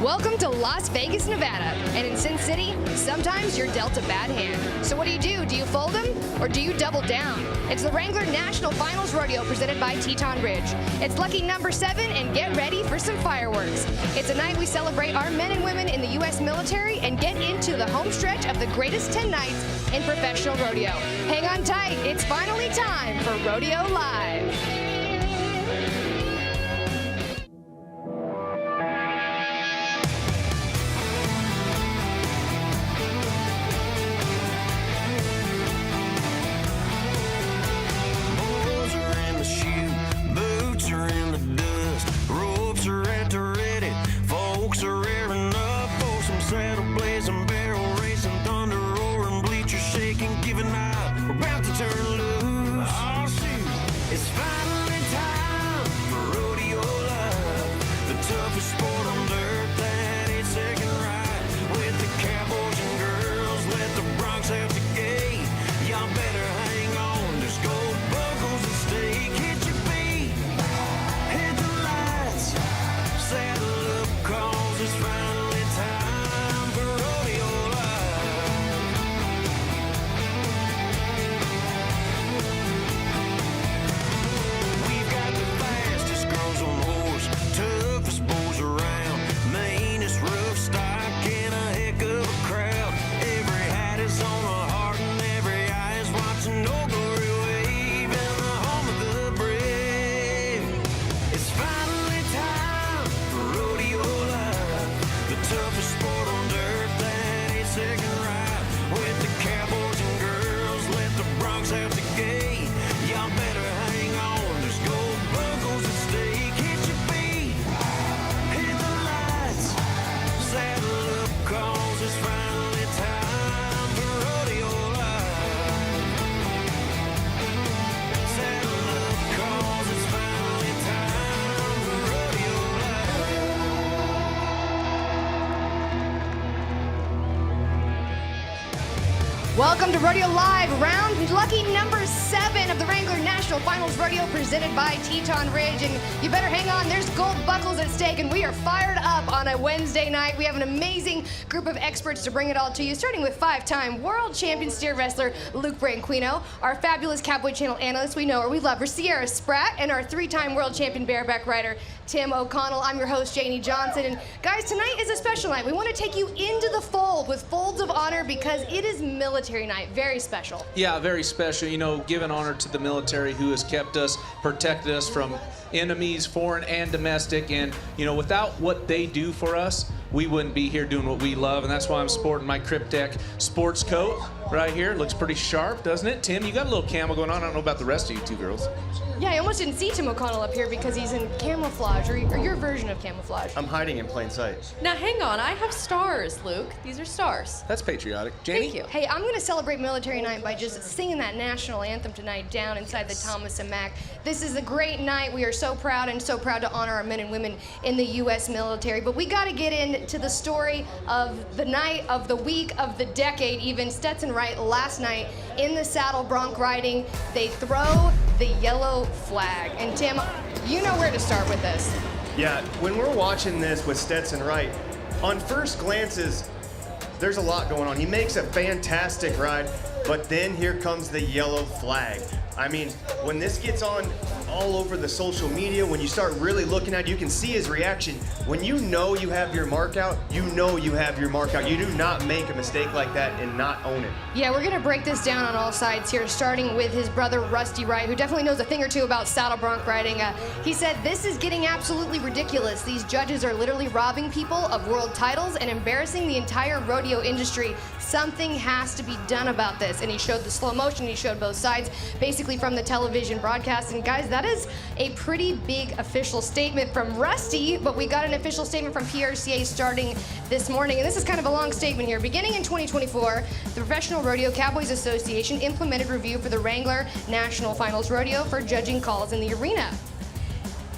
Welcome to Las Vegas, Nevada. And in Sin City, sometimes you're dealt a bad hand. So what do? Do you fold them or do you double down? It's the Wrangler National Finals Rodeo presented by Teton Ridge. It's lucky number 7 and get ready for some fireworks. It's a night we celebrate our men and women in the U.S. military and get into the home stretch of the greatest 10 nights in professional rodeo. Hang on tight, it's finally time for Rodeo Live. Welcome to Rodeo Live, round lucky number 7 of the Wrangler National Finals Rodeo presented by Teton Ridge. And you better hang on, there's gold buckles at stake, and we are fired up on a Wednesday night. We have an amazing group of experts to bring it all to you, starting with 5-time world champion steer wrestler Luke Branquino, our fabulous Cowboy Channel analyst we know her, we love her, Sierra Spratt, and our 3-time world champion bareback rider Tim O'Connell. I'm your host, Janie Johnson. And guys, tonight is a special night. We want to take you into the fold with folds of honor because it is military night. Very special. Yeah, very special. You know, giving honor to the military who has kept us, protected us from enemies, foreign and domestic. And, you know, without what they do for us, we wouldn't be here doing what we love. And that's why I'm sporting my Cryptek sports coat right here. It looks pretty sharp, doesn't it? Tim, you got a little camo going on. I don't know about the rest of you two girls. Yeah, I almost didn't see Tim O'Connell up here because he's in camouflage, or your version of camouflage. I'm hiding in plain sight. Now, hang on. I have stars, Luke. These are stars. That's patriotic. Janie? Thank you. Hey, I'm going to celebrate military night by just singing that national anthem tonight down inside the Thomas and Mack. This is a great night. We are so proud to honor our men and women in the U.S. military. But we got to get into the story of the night, of the week, of the decade even. Stetson Wright last night in the saddle bronc riding. They throw the yellow flag. And Tim, you know where to start with this. Yeah, when we're watching this with Stetson Wright, on first glances, there's a lot going on. He makes a fantastic ride, but then here comes the yellow flag. I mean, when this gets on all over the social media, when you start really looking at it, you can see his reaction. When you know you have your mark out, you know you have your mark out. You do not make a mistake like that and not own it. Yeah, we're going to break this down on all sides here, starting with his brother, Rusty Wright, who definitely knows a thing or two about saddle bronc riding. He said, "This is getting absolutely ridiculous. These judges are literally robbing people of world titles and embarrassing the entire rodeo industry. Something has to be done about this." And he showed the slow motion. He showed both sides, basically from the television broadcast. And guys, that is a pretty big official statement from Rusty, but we got an official statement from PRCA starting this morning. And this is kind of a long statement here. Beginning in 2024, the Professional Rodeo Cowboys Association implemented review for the Wrangler National Finals Rodeo for judging calls in the arena.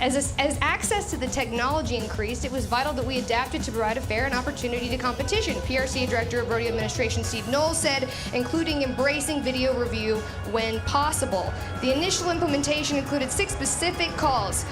As access to the technology increased, it was vital that we adapted to provide a fair and opportunity to competition. PRCA Director of Rodeo Administration Steve Knowles said, including embracing video review when possible. The initial implementation included 6 specific calls,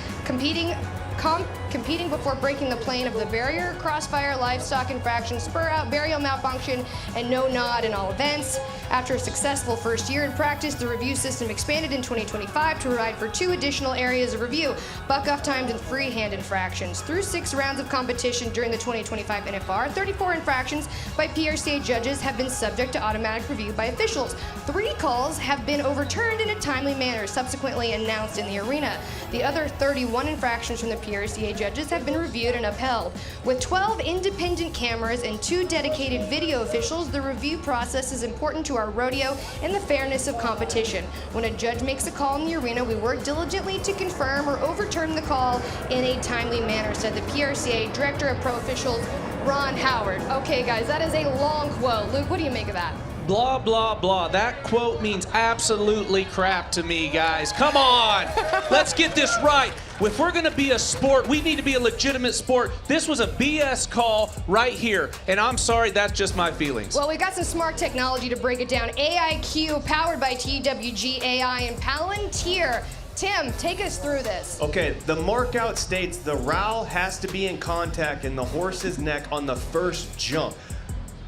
competing before breaking the plane of the barrier, crossfire, livestock infraction, spur out, burial malfunction, and no nod in all events. After a successful first year in practice, the review system expanded in 2025 to provide for 2 additional areas of review, buck-off times and freehand infractions. Through 6 rounds of competition during the 2025 NFR, 34 infractions by PRCA judges have been subject to automatic review by officials. 3 calls have been overturned in a timely manner, subsequently announced in the arena. The other 31 infractions from the PRCA judges have been reviewed and upheld. With 12 independent cameras and 2 dedicated video officials, the review process is important to our rodeo and the fairness of competition. When a judge makes a call in the arena, we work diligently to confirm or overturn the call in a timely manner, said the PRCA Director of Pro Officials, Ron Howard. Okay, guys, that is a long quote. Luke, what do you make of that? Blah, blah, blah. That quote means absolutely crap to me, guys. Come on. Let's get this right. If we're going to be a sport, we need to be a legitimate sport. This was a BS call right here, and I'm sorry, that's just my feelings. Well, we got some smart technology to break it down. AIQ, powered by TWG AI and Palantir. Tim, take us through this. Okay, the markout states the rowel has to be in contact in the horse's neck on the first jump.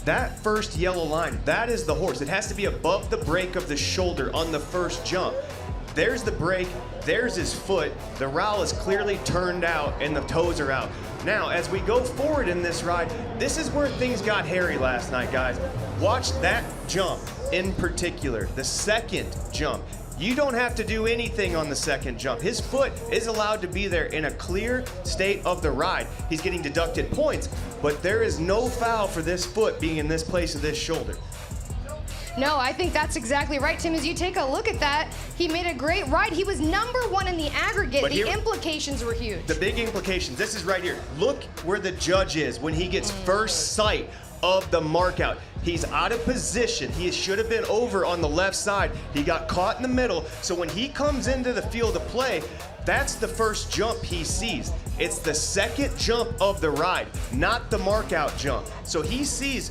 That first yellow line, that is the horse. It has to be above the break of the shoulder on the first jump. There's the break, there's his foot. The rowel is clearly turned out and the toes are out. Now, as we go forward in this ride, this is where things got hairy last night, guys. Watch that jump in particular, the second jump. You don't have to do anything on the second jump. His foot is allowed to be there in a clear state of the ride. He's getting deducted points, but there is no foul for this foot being in this place of this shoulder. No, I think that's exactly right, Tim. As you take a look at that, he made a great ride. He was #1 in the aggregate. The implications were huge. The big implications, this is right here. Look where the judge is when he gets first sight of the markout. He's out of position. He should have been over on the left side. He got caught in the middle. So when he comes into the field of play, that's the first jump he sees. It's the second jump of the ride, not the markout jump. So he sees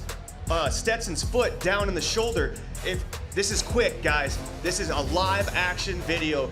Stetson's foot down in the shoulder. If this is quick, guys, this is a live action video.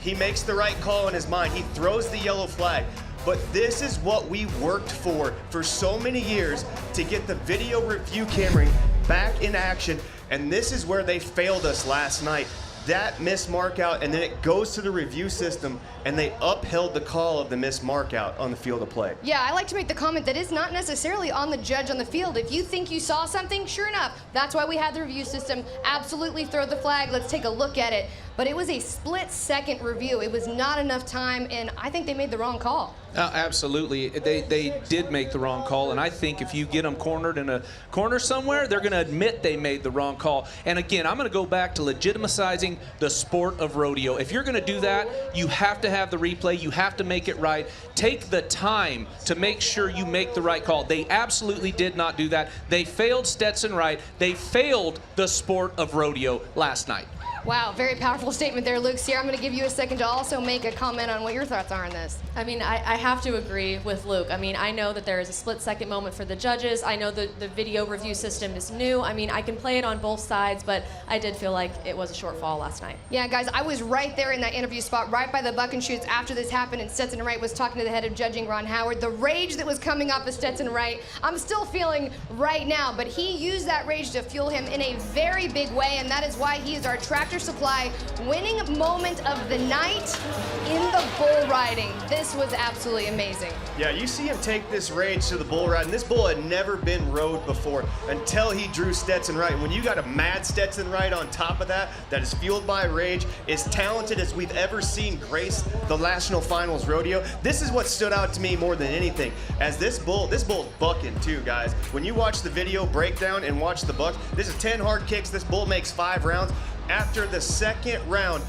He makes the right call in his mind. He throws the yellow flag. But this is what we worked for so many years to get the video review camera back in action. And this is where they failed us last night. That missed markout, and then it goes to the review system, and they upheld the call of the missed markout on the field of play. Yeah, I like to make the comment that it's not necessarily on the judge on the field. If you think you saw something, sure enough, that's why we had the review system. Absolutely throw the flag. Let's take a look at it. But it was a split-second review. It was not enough time, and I think they made the wrong call. Absolutely. They did make the wrong call, and I think if you get them cornered in a corner somewhere, they're going to admit they made the wrong call. And again, I'm going to go back to legitimizing the sport of rodeo. If you're going to do that, you have to have the replay. You have to make it right. Take the time to make sure you make the right call. They absolutely did not do that. They failed Stetson Wright. They failed the sport of rodeo last night. Wow, very powerful statement there, Luke. Sierra, I'm going to give you a second to also make a comment on what your thoughts are on this. I mean, I have to agree with Luke. I mean, I know that there is a split-second moment for the judges. I know the video review system is new. I mean, I can play it on both sides, but I did feel like it was a short fall last night. Yeah, guys, I was right there in that interview spot, right by the buck and shoots after this happened, and Stetson Wright was talking to the head of judging, Ron Howard. The rage that was coming off of Stetson Wright, I'm still feeling right now, but he used that rage to fuel him in a very big way, and that is why he is our Tractor Supply winning moment of the night in the bull riding. This was absolutely amazing. Yeah, you see him take this rage to the bull ride, and this bull had never been rode before until he drew Stetson Wright. When you got a mad Stetson Wright on top of that is fueled by rage, as talented as we've ever seen grace the National Finals Rodeo, this is what stood out to me more than anything. As this bull's bucking too, guys. When you watch the video breakdown and watch the buck, this is 10 hard kicks. This bull makes 5 rounds. After the second round,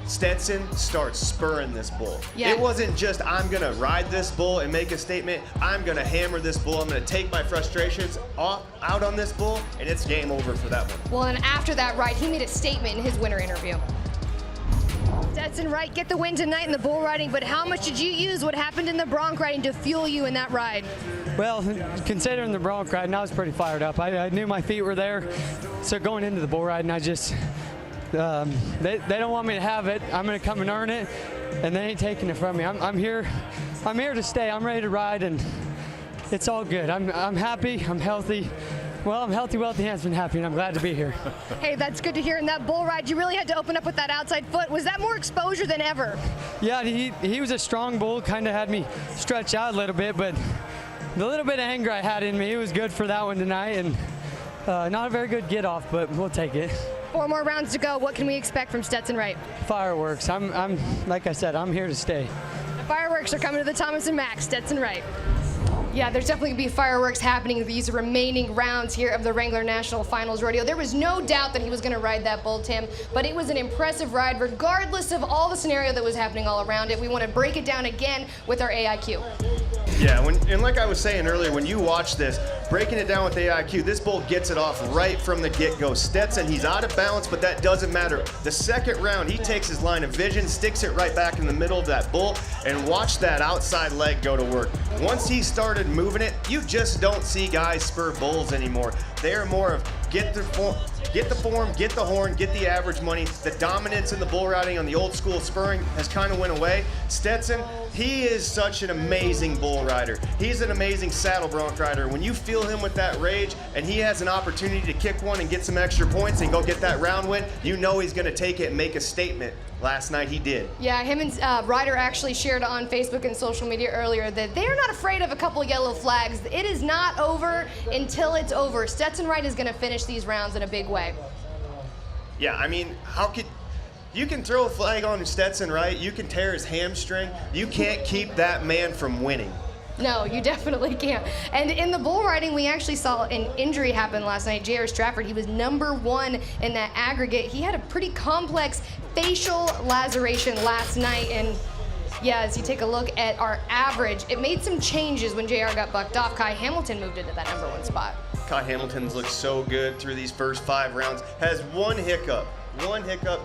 Stetson starts spurring this bull. Yeah. It wasn't just, I'm gonna ride this bull and make a statement. I'm gonna hammer this bull. I'm gonna take my frustrations out on this bull, and it's game over for that one. Well, and after that ride, he made a statement in his winter interview. Stetson Wright, get the win tonight in the bull riding, but how much did you use what happened in the bronc riding to fuel you in that ride? Well, considering the bronc riding, I was pretty fired up. I knew my feet were there, so going into the bull riding, I just, they don't want me to have it. I'm going to come and earn it, and they ain't taking it from me. I'm here I'm here to stay. I'm ready to ride, and it's all good. I'm happy. I'm healthy. Well, I'm healthy, wealthy, handsome, and happy, and I'm glad to be here. Hey, that's good to hear. In that bull ride, you really had to open up with that outside foot. Was that more exposure than ever? Yeah, he was a strong bull, kind of had me stretch out a little bit, but the little bit of anger I had in me, it was good for that one tonight, and not a very good get off, but we'll take it. 4 more rounds to go. What can we expect from Stetson Wright? Fireworks. I'm like I said, I'm here to stay. The fireworks are coming to the Thomas & Mack. Stetson Wright. Yeah, there's definitely going to be fireworks happening these remaining rounds here of the Wrangler National Finals Rodeo. There was no doubt that he was going to ride that bull, Tim, but it was an impressive ride regardless of all the scenario that was happening all around it. We want to break it down again with our AIQ. Yeah, and like I was saying earlier, when you watch this, breaking it down with AIQ, this bull gets it off right from the get-go. Stetson, he's out of balance, but that doesn't matter. The second round, he takes his line of vision, sticks it right back in the middle of that bull, and watch that outside leg go to work. Once he started moving it, you just don't see guys spur bulls anymore. They're more of get the form, get the horn, get the average money. The dominance in the bull riding on the old school spurring has kind of went away. Stetson, he is such an amazing bull rider. He's an amazing saddle bronc rider. When you feel him with that rage and he has an opportunity to kick one and get some extra points and go get that round win, you know he's gonna take it and make a statement. Last night he did. Yeah, him and Ryder actually shared on Facebook and social media earlier that they're not afraid of a couple yellow flags. It is not over until it's over. Stetson Wright is going to finish these rounds in a big way. Yeah, I mean, you can throw a flag on Stetson Wright, you can tear his hamstring, you can't keep that man from winning. No, you definitely can't. And in the bull riding, we actually saw an injury happen last night. J.R. Stratford, he was #1 in that aggregate. He had a pretty complex facial laceration last night. And yeah, as you take a look at our average, it made some changes when J.R. got bucked off. Kai Hamilton moved into that #1 spot. Kai Hamilton's looked so good through these first 5 rounds. Has one hiccup,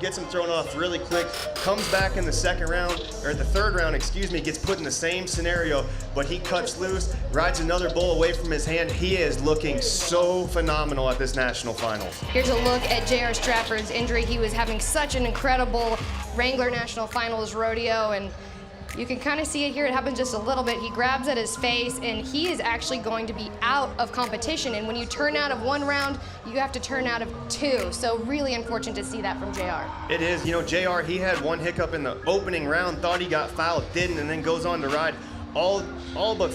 gets him thrown off really quick, comes back in the second round, or the third round, excuse me, gets put in the same scenario, but he cuts loose, rides another bull away from his hand. He is looking so phenomenal at this national finals. Here's a look at J.R. Stratford's injury. He was having such an incredible Wrangler National Finals Rodeo, and you can kind of see it here. It happens just a little bit. He grabs at his face, and he is actually going to be out of competition. And when you turn out of 1 round, you have to turn out of 2. So really unfortunate to see that from JR. It is. You know, JR, he had one hiccup in the opening round, thought he got fouled, didn't, and then goes on to ride all but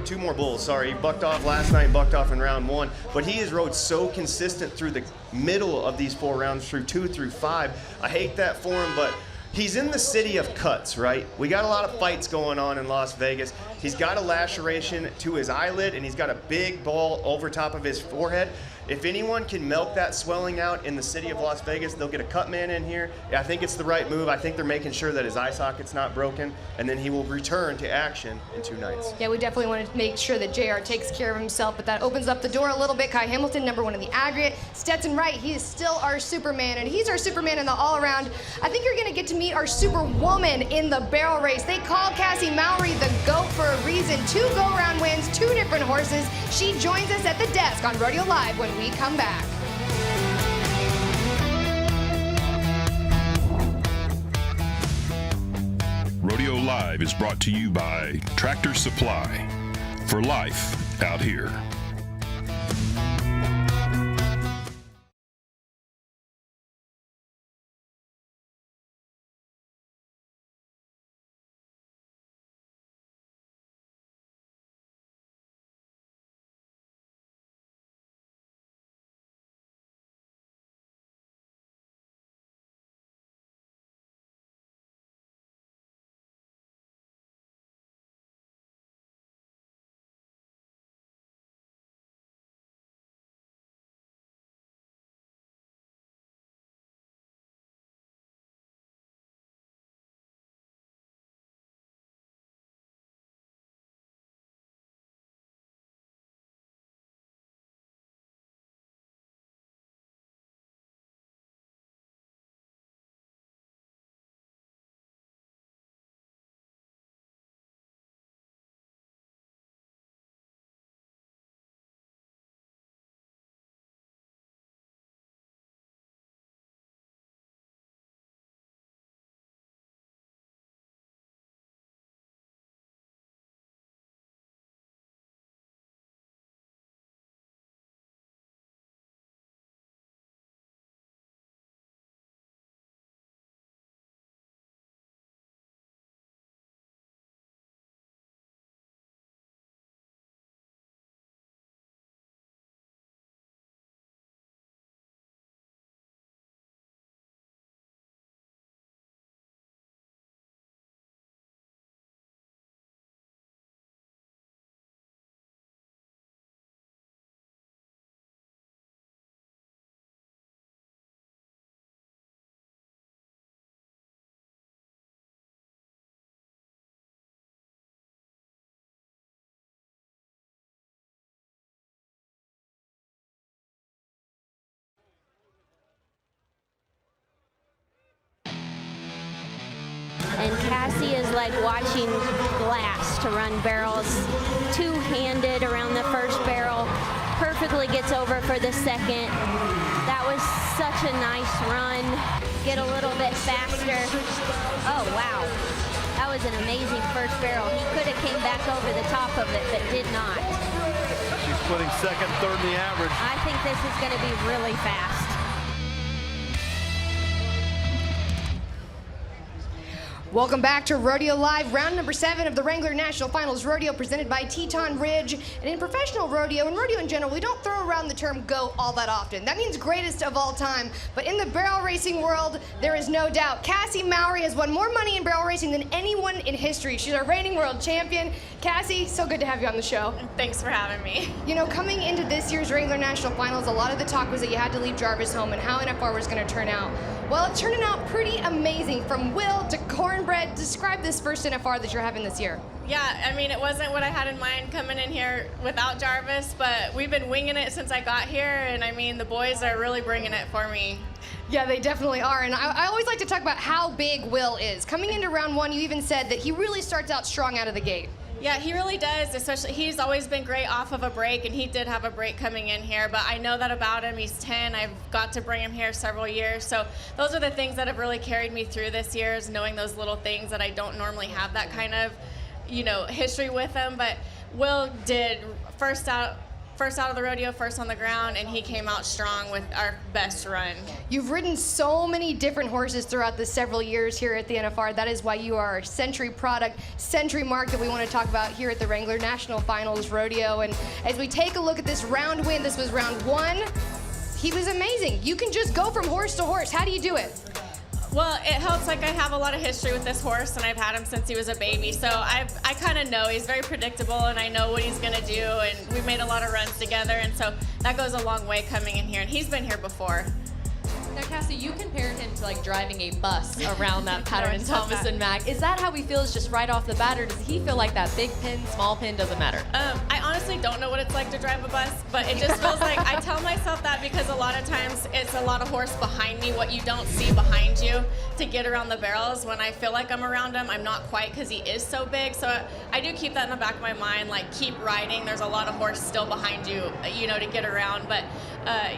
2 more bulls. Sorry, he bucked off last night, bucked off in round 1, but he has rode so consistent through the middle of these 4 rounds, through 2 through 5. I hate that for him, but he's in the city of cuts, right? We got a lot of fights going on in Las Vegas. He's got a laceration to his eyelid, and he's got a big ball over top of his forehead. If anyone can milk that swelling out in the city of Las Vegas, they'll get a cut man in here. I think it's the right move. I think they're making sure that his eye socket's not broken, and then he will return to action in 2 nights. Yeah, we definitely want to make sure that JR takes care of himself, but that opens up the door a little bit. Kai Hamilton, #1 in the aggregate. Stetson Wright, he is still our Superman, and he's our Superman in the all-around. I think you're going to get to meet our Superwoman in the barrel race. They call Kassie Mowry the GOAT for a reason. 2 go-around wins, 2 different horses. She joins us at the desk on Rodeo Live when we come back. Rodeo Live is brought to you by Tractor Supply. For life out here. like watching glass to run barrels. Two-handed around the first barrel, perfectly gets over for the second. That was such a nice run. Get a little bit faster. Oh, wow. That was an amazing first barrel. He could have came back over the top of it, but did not. She's splitting second, third in the average. I think this is going to be really fast. Welcome back to Rodeo Live, round number 7 of the Wrangler National Finals Rodeo presented by Teton Ridge. And in professional rodeo and rodeo in general, we don't throw around the term GOAT all that often. That means greatest of all time. But in the barrel racing world, there is no doubt. Kassie Mowry has won more money in barrel racing than anyone in history. She's our reigning world champion. Kassie, so good to have you on the show. Thanks for having me. You know, coming into this year's Wrangler National Finals, a lot of the talk was that you had to leave Jarvis home and how NFR was going to turn out. Well, it's turning out pretty amazing. From Will to Cornbread, describe this first NFR that you're having this year. Yeah, I mean, it wasn't what I had in mind coming in here without Jarvis, but we've been winging it since I got here, and I mean, the boys are really bringing it for me. Yeah, they definitely are. And I always like to talk about how big Will is. Coming into round 1, you even said that he really starts out strong out of the gate. Yeah, he really does, especially he's always been great off of a break, and he did have a break coming in here, but I know that about him. He's 10. I've got to bring him here several years, so those are the things that have really carried me through this year, is knowing those little things that I don't normally have that kind of, you know, history with him. But Will did first out of the rodeo, first on the ground, and he came out strong with our best run. You've ridden so many different horses throughout the several years here at the NFR. That is why you are our century product, century mark that we want to talk about here at the Wrangler National Finals Rodeo. And as we take a look at this round win, this was round 1. He was amazing. You can just go from horse to horse. How do you do it? Well, it helps, like, I have a lot of history with this horse, and I've had him since he was a baby, so I kind of know he's very predictable, and I know what he's going to do, and we've made a lot of runs together, and so that goes a long way coming in here, and he's been here before. Now, Kassie, you compared him to like driving a bus around that pattern in Thomas and Mack. Is that how he feels just right off the bat, or does he feel like that big pin, small pin doesn't matter? I honestly don't know what it's like to drive a bus, but it just feels like I tell myself that because a lot of times it's a lot of horse behind me, what you don't see behind you to get around the barrels. When I feel like I'm around him, I'm not quite because he is so big. So I do keep that in the back of my mind, like keep riding. There's a lot of horse still behind you, you know, to get around. But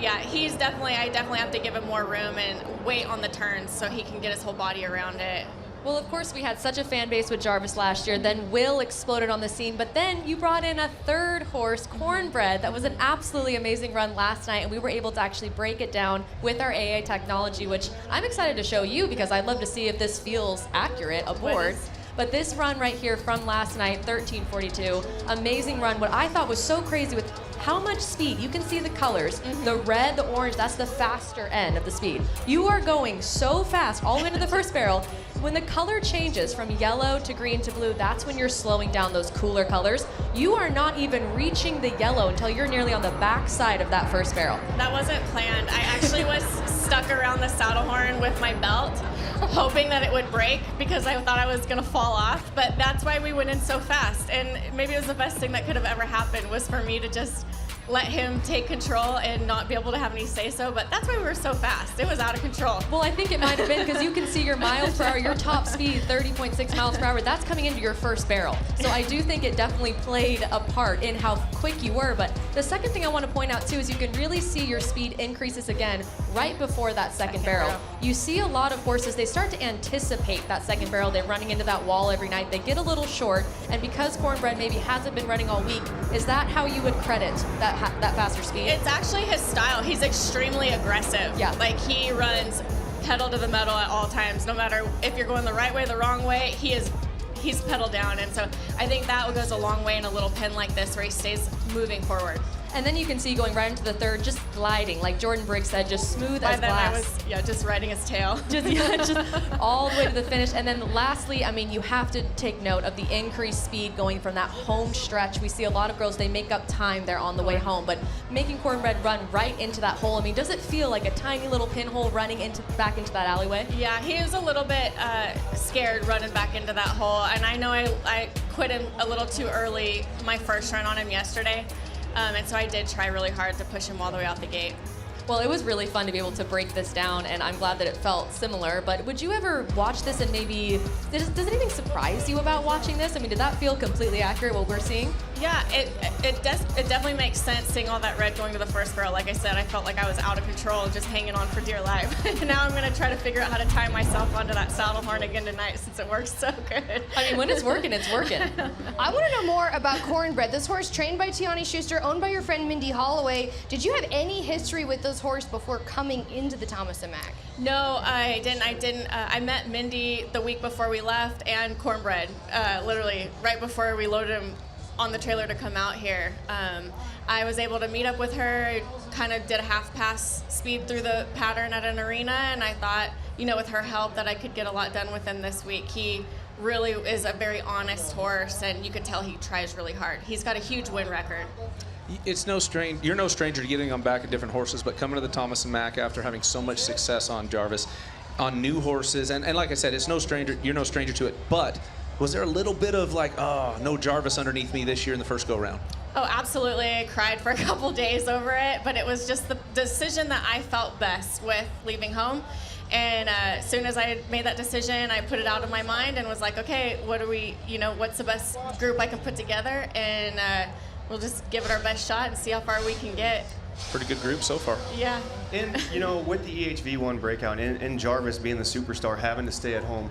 yeah, I definitely have to give him more room and wait on the turns so he can get his whole body around it. Well, of course, we had such a fan base with Jarvis last year. Then Will exploded on the scene, but then you brought in a third horse, Cornbread. That was an absolutely amazing run last night, and we were able to actually break it down with our AA technology, which I'm excited to show you because I'd love to see if this feels accurate aboard. But this run right here from last night, 13:42, amazing run. What I thought was so crazy with how much speed, you can see the colors, the red, the orange, that's the faster end of the speed. You are going so fast all the way to the first barrel. When the color changes from yellow to green to blue, that's when you're slowing down those cooler colors. You are not even reaching the yellow until you're nearly on the back side of that first barrel. That wasn't planned. I actually was stuck around the saddle horn with my belt, hoping that it would break because I thought I was gonna fall off, but that's why we went in so fast. And maybe it was the best thing that could have ever happened was for me to just let him take control and not be able to have any say-so, but that's why we were so fast. It was out of control. Well, I think it might have been because you can see your miles per hour, your top speed, 30.6 miles per hour, that's coming into your first barrel. So I do think it definitely played a part in how quick you were, but the second thing I want to point out too is you can really see your speed increases again right before that second barrel. You see a lot of horses, they start to anticipate that second barrel, they're running into that wall every night, they get a little short, and because Cornbread maybe hasn't been running all week, is that how you would credit that faster speed? It's actually his style. He's extremely aggressive. Yeah. Like he runs pedal to the metal at all times. No matter if you're going the right way, the wrong way, he's pedal down. And so I think that goes a long way in a little pin like this where he stays moving forward. And then you can see going right into the third, just gliding, like Jordan Briggs said, just smooth as glass. I was, just riding his tail. just all the way to the finish. And then lastly, I mean, you have to take note of the increased speed going from that home stretch. We see a lot of girls, they make up time there on the way home, but making Cornbread run right into that hole, I mean, does it feel like a tiny little pinhole running back into that alleyway? Yeah, he was a little bit scared running back into that hole. And I know I quit him a little too early my first run on him yesterday. And so I did try really hard to push him all the way out the gate. Well, it was really fun to be able to break this down, and I'm glad that it felt similar. But would you ever watch this and maybe, does anything surprise you about watching this? I mean, did that feel completely accurate, what we're seeing? Yeah, it definitely makes sense seeing all that red going to the first barrel. Like I said, I felt like I was out of control, just hanging on for dear life. And now I'm going to try to figure out how to tie myself onto that saddle horn again tonight since it works so good. I mean, when it's working, it's working. I want to know more about Cornbread. This horse trained by Tiani Schuster, owned by your friend Mindy Holloway. Did you have any history with this horse before coming into the Thomas and Mack? No, I didn't. I met Mindy the week before we left and Cornbread, literally right before we loaded him on the trailer to come out here. I was able to meet up with her, kind of did a half-pass speed through the pattern at an arena, and I thought, you know, with her help that I could get a lot done with him this week. He really is a very honest horse, and you could tell he tries really hard. He's got a huge win record. It's no stranger. You're no stranger to getting on back of different horses, but coming to the Thomas and Mack after having so much success on Jarvis, on new horses, and like I said, it's no stranger. You're no stranger to it. But was there a little bit of like, oh, no Jarvis underneath me this year in the first go-round? Oh, absolutely. I cried for a couple days over it, but it was just the decision that I felt best with leaving home. And as soon as I made that decision, I put it out of my mind and was like, okay, what's the best group I can put together? And we'll just give it our best shot and see how far we can get. Pretty good group so far. Yeah. And, with the EHV1 breakout and Jarvis being the superstar, having to stay at home,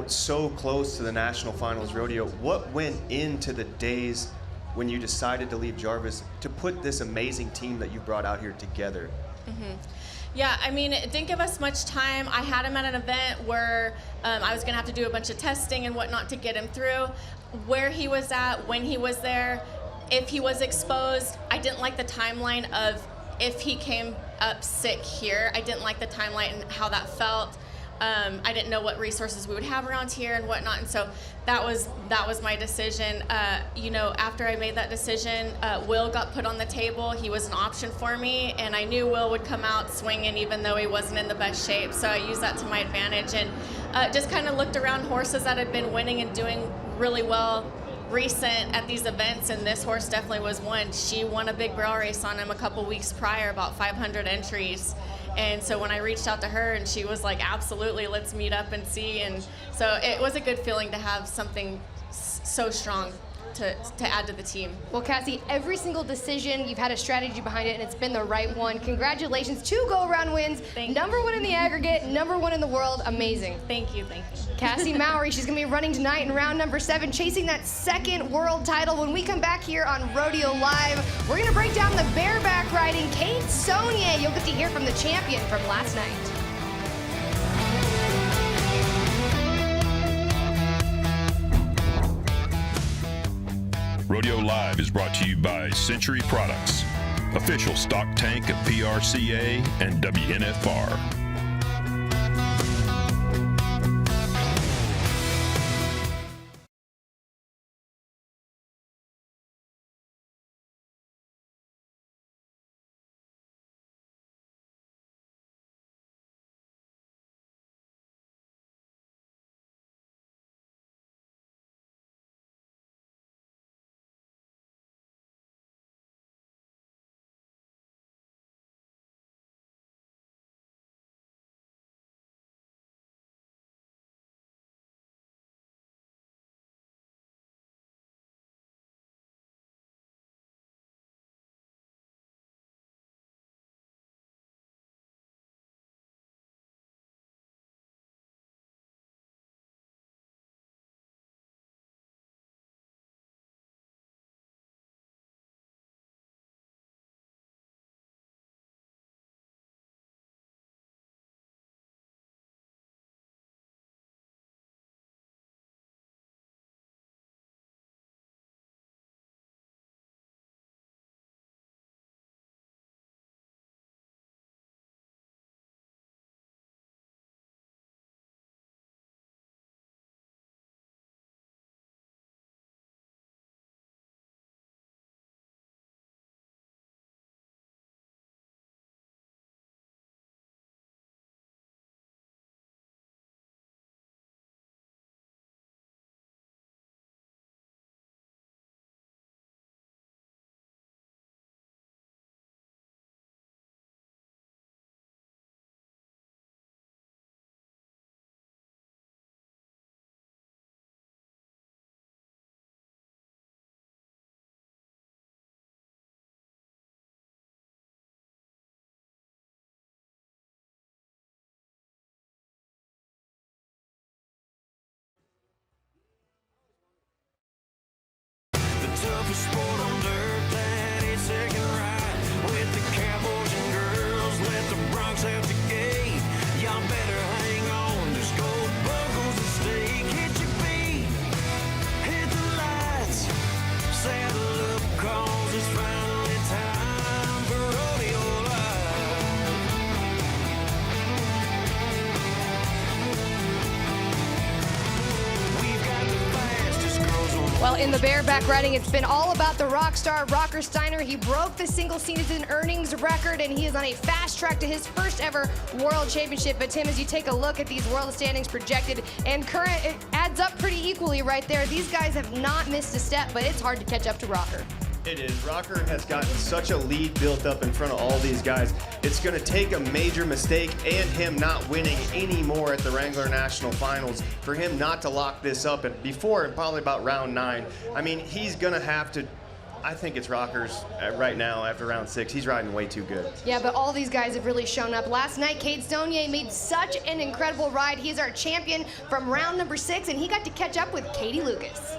so close to the National Finals Rodeo, what went into the days when you decided to leave Jarvis to put this amazing team that you brought out here together? Mm-hmm. Yeah, I mean, it didn't give us much time. I had him at an event where I was going to have to do a bunch of testing and whatnot to get him through. Where he was at, when he was there, if he was exposed, I didn't like the timeline of if he came up sick here. I didn't like the timeline and how that felt. I didn't know what resources we would have around here and whatnot, and so that was my decision. After I made that decision, Will got put on the table. He was an option for me, and I knew Will would come out swinging even though he wasn't in the best shape, so I used that to my advantage and just kind of looked around horses that had been winning and doing really well recent at these events, and this horse definitely was one. She won a big barrel race on him a couple weeks prior, about 500 entries. And so when I reached out to her and she was like, absolutely, let's meet up and see. And so it was a good feeling to have something so strong to add to the team. Well, Kassie, every single decision, you've had a strategy behind it, and it's been the right one. Congratulations, 2 go-around wins. Thank you. Number 1 in the aggregate, number 1 in the world. Amazing. Thank you. Kassie Mowry, she's going to be running tonight in round number 7, chasing that 2nd world title. When we come back here on Rodeo Live, we're going to break down the bareback riding Kade Sonnier. You'll get to hear from the champion from last night. Rodeo Live is brought to you by Century Products, official stock tank of PRCA and WNFR. the sport on dirt, that 8-second ride with the cowboys and girls, let the broncs out the gate. Y'all better hang on, just gold buckles and stay. Hit your beat, hit the lights, saddle up, cause it's finally time for rodeo life. We've got the fastest girls on. Well, in the bareback riding, it's been all about the rock star Rocker Steiner. He broke the single season earnings record, and he is on a fast track to his first ever world championship. But Tim, as you take a look at these world standings projected and current, it adds up pretty equally right there. These guys have not missed a step, but it's hard to catch up to Rocker. It is. Rocker has gotten such a lead built up in front of all these guys. It's going to take a major mistake and him not winning anymore at the Wrangler National Finals for him not to lock this up. And before, probably about round 9, I mean, he's going to have to. I think it's Rocker's right now after round 6. He's riding way too good. Yeah, but all these guys have really shown up. Last night, Kade Sonnier made such an incredible ride. He's our champion from round number 6, and he got to catch up with Katie Lucas.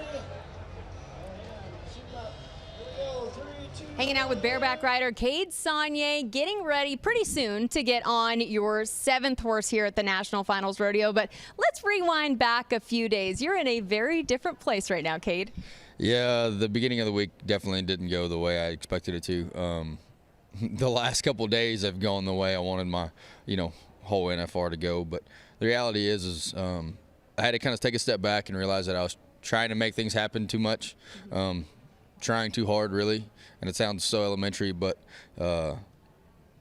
Hanging out with bareback rider Kade Sonnier, getting ready pretty soon to get on your 7th horse here at the National Finals Rodeo. But let's rewind back a few days. You're in a very different place right now, Kade. Yeah, the beginning of the week definitely didn't go the way I expected it to. The last couple of days have gone the way I wanted my, whole NFR to go. But the reality is I had to kind of take a step back and realize that I was trying to make things happen too much, trying too hard, really. And it sounds so elementary, but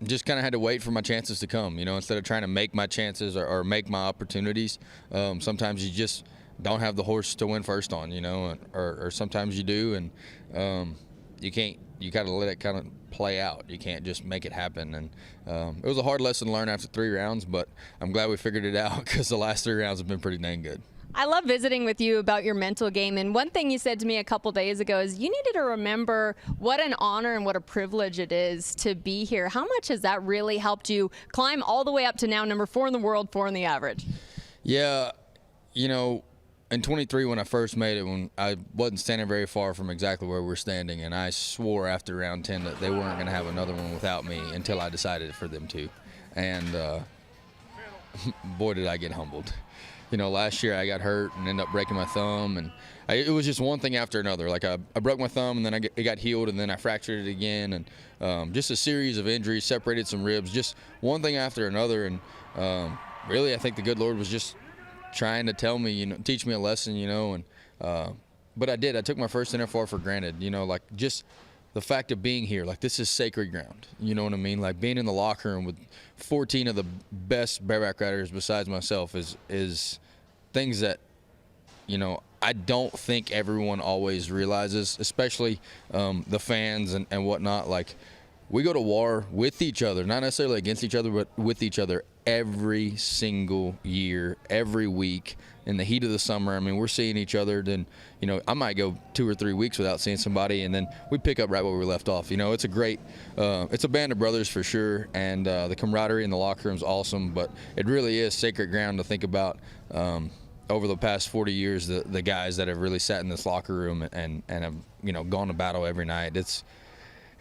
just kind of had to wait for my chances to come. Instead of trying to make my chances or make my opportunities, sometimes you just don't have the horse to win first on, or sometimes you do, and you got to let it kind of play out. You can't just make it happen. And it was a hard lesson to learn after 3 rounds, but I'm glad we figured it out because the last 3 rounds have been pretty dang good. I love visiting with you about your mental game, and one thing you said to me a couple days ago is you needed to remember what an honor and what a privilege it is to be here. How much has that really helped you climb all the way up to now number 4 in the world, 4 in the average? Yeah, in 23 when I first made it, when I wasn't standing very far from exactly where we're standing, and I swore after round 10 that they weren't going to have another one without me until I decided for them to. And boy, did I get humbled. Last year I got hurt and ended up breaking my thumb, and it was just one thing after another. Like I broke my thumb, and then it got healed, and then I fractured it again, and just a series of injuries, separated some ribs, just one thing after another. And really, I think the good Lord was just trying to tell me, teach me a lesson, and but I did. I took my first NFR for granted, like just the fact of being here, like this is sacred ground, you know what I mean? Like being in the locker room with 14 of the best bareback riders besides myself is things that, I don't think everyone always realizes, especially the fans and whatnot. Like we go to war with each other, not necessarily against each other, but with each other every single year, every week. In the heat of the summer, I mean, we're seeing each other. Then, I might go 2 or 3 weeks without seeing somebody, and then we pick up right where we left off. It's a great, it's a band of brothers for sure, and the camaraderie in the locker room is awesome. But it really is sacred ground to think about. Over the past 40 years, the guys that have really sat in this locker room and have gone to battle every night. It's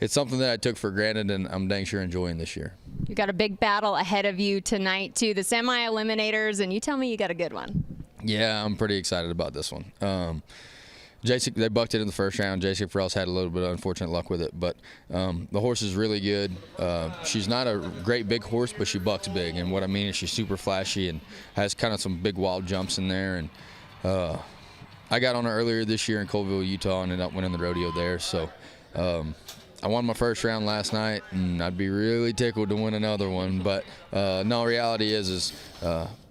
something that I took for granted, and I'm dang sure enjoying this year. You got a big battle ahead of you tonight, too, the semi-eliminators, and you tell me you got a good one. Yeah, I'm pretty excited about this one. They bucked it in the first round. J.C. Farrell's had a little bit of unfortunate luck with it, but the horse is really good. She's not a great big horse, but she bucks big, and what I mean is she's super flashy and has kind of some big wild jumps in there. And I got on her earlier this year in Colville, Utah, and ended up winning the rodeo there. So I won my first round last night, and I'd be really tickled to win another one. But no, reality is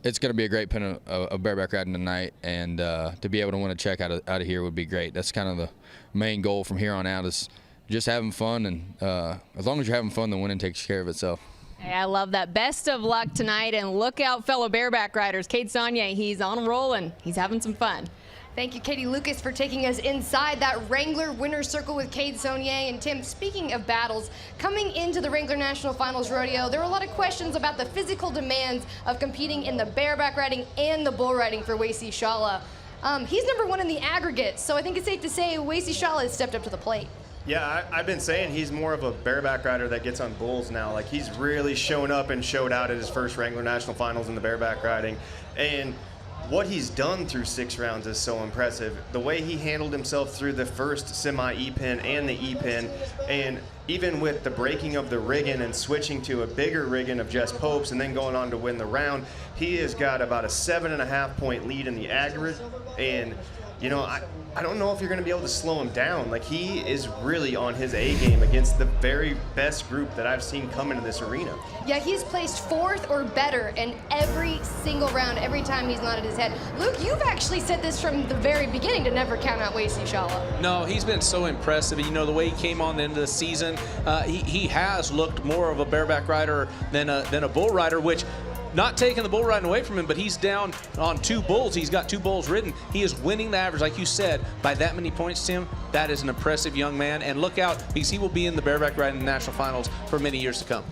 it's going to be a great pen of bareback riding tonight, and to be able to win a check out of here would be great. That's kind of the main goal from here on out, is just having fun, and as long as you're having fun, the winning takes care of itself. Hey, I love that. Best of luck tonight, and look out, fellow bareback riders. Kade Sonnier, he's on a roll, and he's having some fun. Thank you, Katie Lucas, for taking us inside that Wrangler winner's circle with Kade Sonnier. And Tim, speaking of battles, coming into the Wrangler National Finals Rodeo, there were a lot of questions about the physical demands of competing in the bareback riding and the bull riding for Wacey Schalla. He's #1 in the aggregate, so I think it's safe to say Wacey Schalla has stepped up to the plate. Yeah, I've been saying he's more of a bareback rider that gets on bulls now. Like, he's really shown up and showed out at his first Wrangler National Finals in the bareback riding. And what he's done through 6 rounds is so impressive. The way he handled himself through the first semi-E-pin and the E-pin, and even with the breaking of the rigging and switching to a bigger rigging of Jess Pope's and then going on to win the round, he has got about a 7.5-point lead in the aggregate. And, you know, I don't know if you're going to be able to slow him down. Like, he is really on his A game against the very best group that I've seen come into this arena. Yeah, he's placed 4th or better in every single round, every time he's nodded his head. Luke, you've actually said this from the very beginning to never count out Wacey Schalla. No, he's been so impressive. You know, the way he came on the end of the season, he has looked more of a bareback rider than a bull rider, which, not taking the bull riding away from him, but he's down on 2 bulls. He's got 2 bulls ridden. He is winning the average, like you said, by that many points, Tim. That is an impressive young man. And look out, because he will be in the bareback riding national finals for many years to come.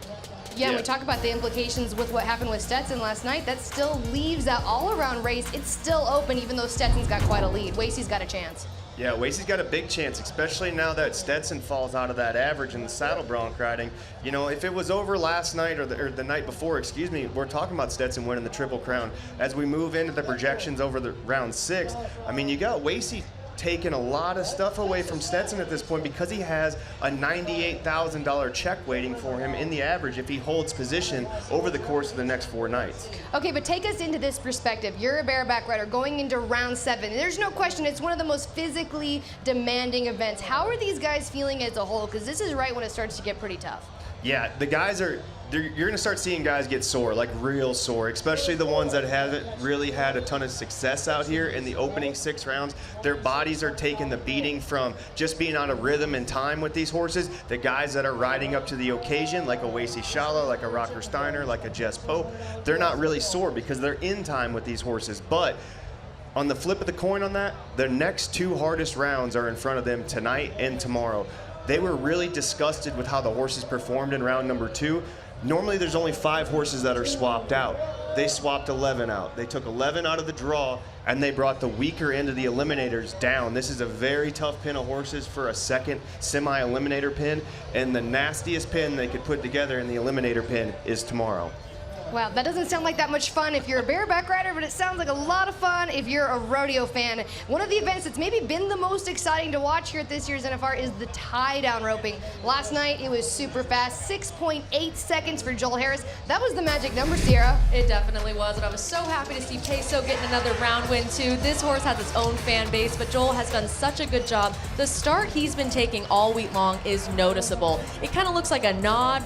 Yeah, and we talk about the implications with what happened with Stetson last night. That still leaves that all-around race. It's still open, even though Stetson's got quite a lead. Wacey's got a chance. Yeah, Wacey's got a big chance, especially now that Stetson falls out of that average in the saddle bronc riding. You know, if it was over last night or the night before, excuse me, we're talking about Stetson winning the Triple Crown. As we move into the projections over the round 6, I mean, you got Wacey taking a lot of stuff away from Stetson at this point because he has a $98,000 check waiting for him in the average if he holds position over the course of the next 4 nights. Okay, but take us into this perspective. You're a bareback rider going into round 7. There's no question it's one of the most physically demanding events. How are these guys feeling as a whole? Because this is right when it starts to get pretty tough. Yeah, the guys are, you're going to start seeing guys get sore, like real sore, especially the ones that haven't really had a ton of success out here in the opening 6 rounds. Their bodies are taking the beating from just being out of rhythm and time with these horses. The guys that are riding up to the occasion, like a Wacey Schalla, like a Rocker Steiner, like a Jess Pope, they're not really sore because they're in time with these horses. But on the flip of the coin on that, the next 2 hardest rounds are in front of them tonight and tomorrow. They were really disgusted with how the horses performed in round number 2. Normally there's only 5 horses that are swapped out. They swapped 11 out. They took 11 out of the draw and they brought the weaker end of the eliminators down. This is a very tough pin of horses for a second semi-eliminator pin, and the nastiest pin they could put together in the eliminator pin is tomorrow. Wow, that doesn't sound like that much fun if you're a bareback rider, but it sounds like a lot of fun if you're a rodeo fan. One of the events that's maybe been the most exciting to watch here at this year's NFR is the tie-down roping. Last night, it was super fast, 6.8 seconds for Joel Harris. That was the magic number, Sierra. It definitely was, and I was so happy to see Peso getting another round win, too. This horse has its own fan base, but Joel has done such a good job. The start he's been taking all week long is noticeable. It kind of looks like a nod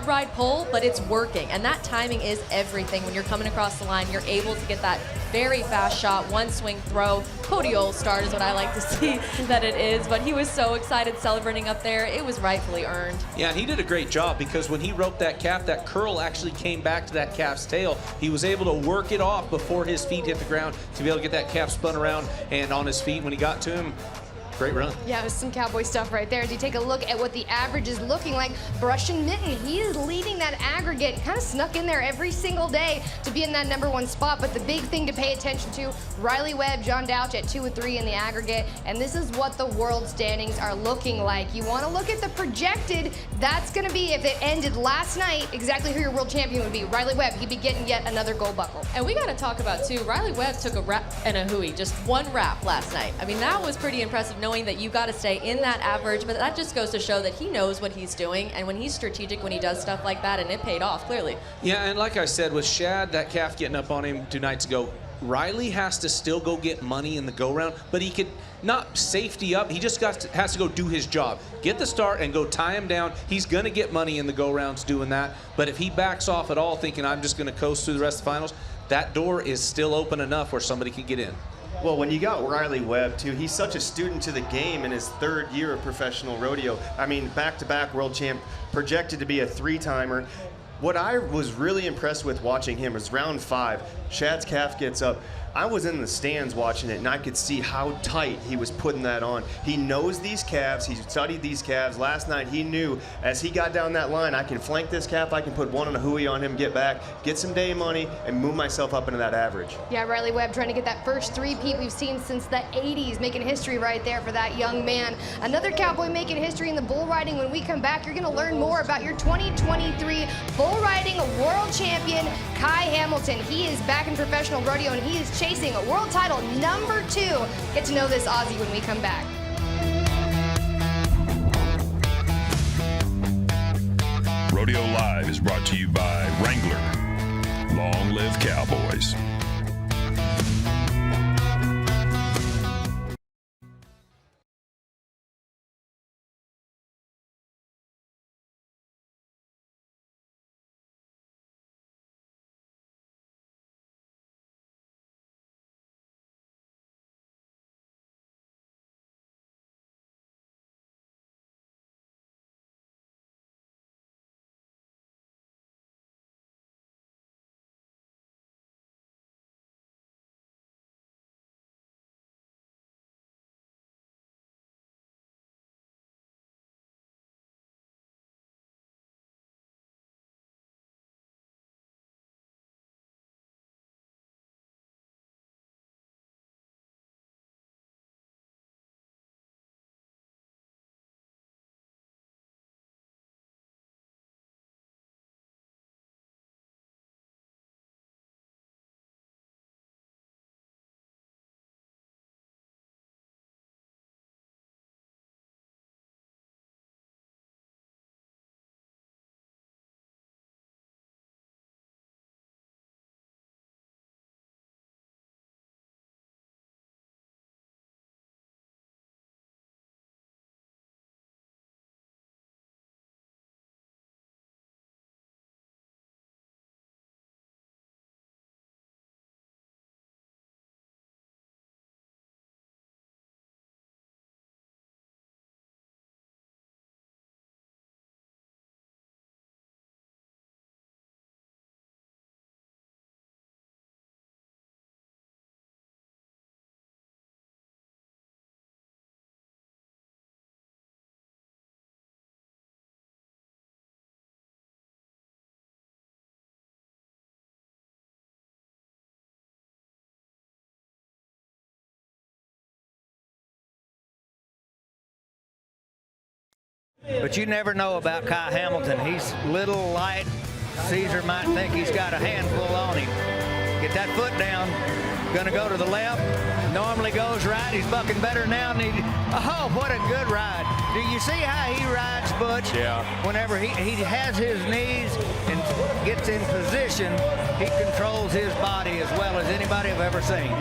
ride pull, but it's working, and that timing is everything. When you're coming across the line, you're able to get that very fast shot, one swing throw. Podial start is what I like to see that it is, but he was so excited celebrating up there. It was rightfully earned. Yeah, he did a great job because when he roped that calf, that curl actually came back to that calf's tail. He was able to work it off before his feet hit the ground to be able to get that calf spun around and on his feet when he got to him. Great run. Yeah, it was some cowboy stuff right there. As you take a look at what the average is looking like, Brush and Mitten, he is leading that aggregate, kind of snuck in there every single day to be in that #1 spot. But the big thing to pay attention to, Riley Webb, John Douch at 2 and 3 in the aggregate. And this is what the world standings are looking like. You want to look at the projected. That's going to be, if it ended last night, exactly who your world champion would be. Riley Webb, he'd be getting yet another gold buckle. And we got to talk about, too, Riley Webb took a wrap and a hooey, just 1 wrap last night. I mean, that was pretty impressive, knowing that you got to stay in that average, but that just goes to show that he knows what he's doing, and when he's strategic, when he does stuff like that, and it paid off, clearly. Yeah, and like I said, with Shad, that calf getting up on him 2 nights ago, Riley has to still go get money in the go-round, but he could not safety up. He just has to go do his job. Get the start and go tie him down. He's going to get money in the go-rounds doing that, but if he backs off at all thinking, I'm just going to coast through the rest of the finals, that door is still open enough where somebody can get in. Well, when you got Riley Webb, too, he's such a student to the game in his 3rd year of professional rodeo. I mean, back-to-back world champ, projected to be a 3-timer. What I was really impressed with watching him was round 5. Shad's calf gets up. I was in the stands watching it, and I could see how tight he was putting that on. He knows these calves. He studied these calves. Last night, he knew as he got down that line, I can flank this calf, I can put one on a hui on him, get back, get some day money, and move myself up into that average. Yeah, Riley Webb trying to get that first three-peat we've seen since the 80s, making history right there for that young man. Another cowboy making history in the bull riding. When we come back, you're going to learn more about your 2023 bull riding world champion, Kai Hamilton. He is back in professional rodeo, and he is chasing a world title number 2. Get to know this Aussie when we come back. Rodeo Live is brought to you by Wrangler. Long live Cowboys. But you never know about Kai Hamilton. He's little, light. Caesar might think he's got a handful on him. Get that foot down. Going to go to the left. Normally goes right. He's bucking better now. Oh, what a good ride. Do you see how he rides, Butch? Yeah. Whenever he has his knees and gets in position, he controls his body as well as anybody I've ever seen.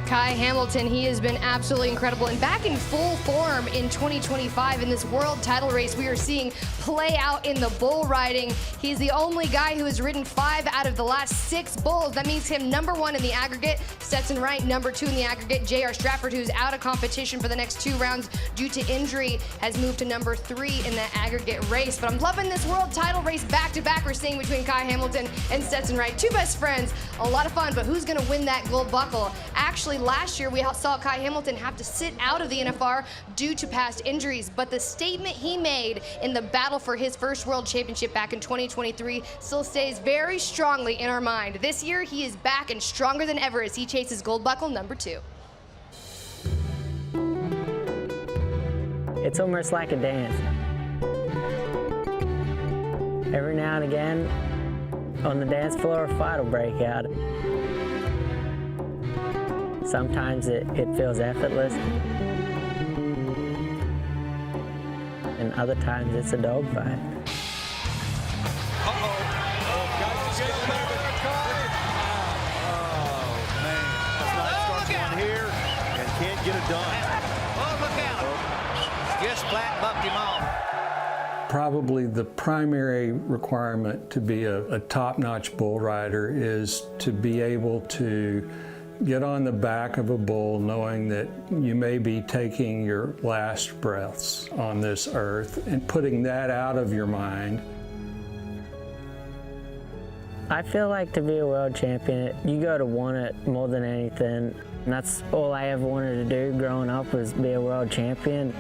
Kai Hamilton, he has been absolutely incredible and back in full form in 2025 in this world title race we are seeing play out in the bull riding. He's the only guy who has ridden 5 out of the last 6 bulls. That means him #1 in the aggregate. Stetson Wright, #2 in the aggregate. J.R. Stratford, who's out of competition for the next 2 rounds due to injury, has moved to #3 in the aggregate race. But I'm loving this world title race back-to-back we're seeing between Kai Hamilton and Stetson Wright. 2 best friends, a lot of fun, but who's gonna win that gold buckle? Actually, last year we saw Kai Hamilton have to sit out of the NFR due to past injuries, but the statement he made in the battle for his first world championship back in 2023 still stays very strongly in our mind. This year he is back and stronger than ever as he chases gold buckle #2. It's almost like a dance. Every now and again on the dance floor, a fight will break out. Sometimes it feels effortless, and other times it's a dogfight. Here and can't get it done. Oh, look out. Just flat bucked him off. Probably the primary requirement to be a top-notch bull rider is to be able to get on the back of a bull knowing that you may be taking your last breaths on this earth and putting that out of your mind I feel like to be a world champion, you got to want it more than anything. And that's all I ever wanted to do growing up was be a world champion.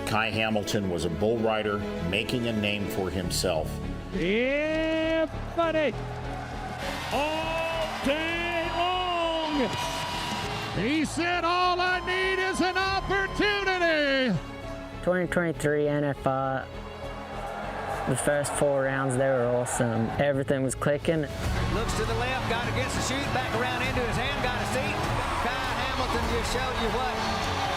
Kai Hamilton was a bull rider making a name for himself. Yeah, buddy. All day long. He said, all I need is an opportunity. 2023 NFR, the first 4 rounds, they were awesome. Everything was clicking. Looks to the left, got against the chute, back around into his hand, got a seat. Kai Hamilton just showed you what.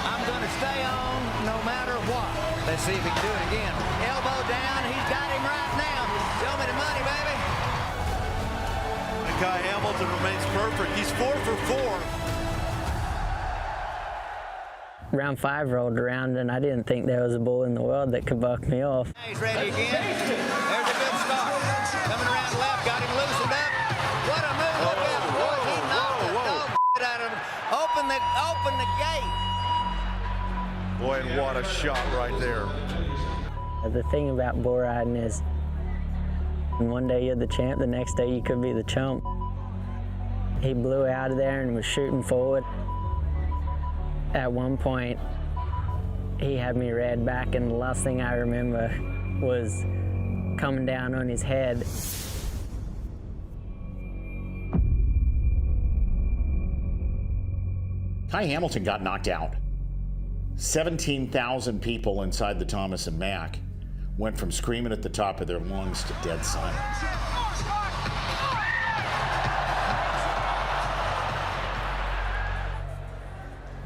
I'm going to stay on no matter what. Let's see if he can do it again. Elbow down, he's got him right now. Show me the money, baby. And Kai Hamilton remains perfect. He's 4 for 4. Round 5 rolled around, and I didn't think there was a bull in the world that could buck me off. He's ready again. There's a good start. Coming around left, got him loosened up. What a move. Look out, boy. He knocked the dog out of him. Open the gate. Boy, and what a shot right there. The thing about bull riding is one day you're the champ, the next day you could be the chump. He blew out of there and was shooting forward. At one point, he had me reared back, and the last thing I remember was coming down on his head. Kai Hamilton got knocked out. 17,000 people inside the Thomas and Mack went from screaming at the top of their lungs to dead silence.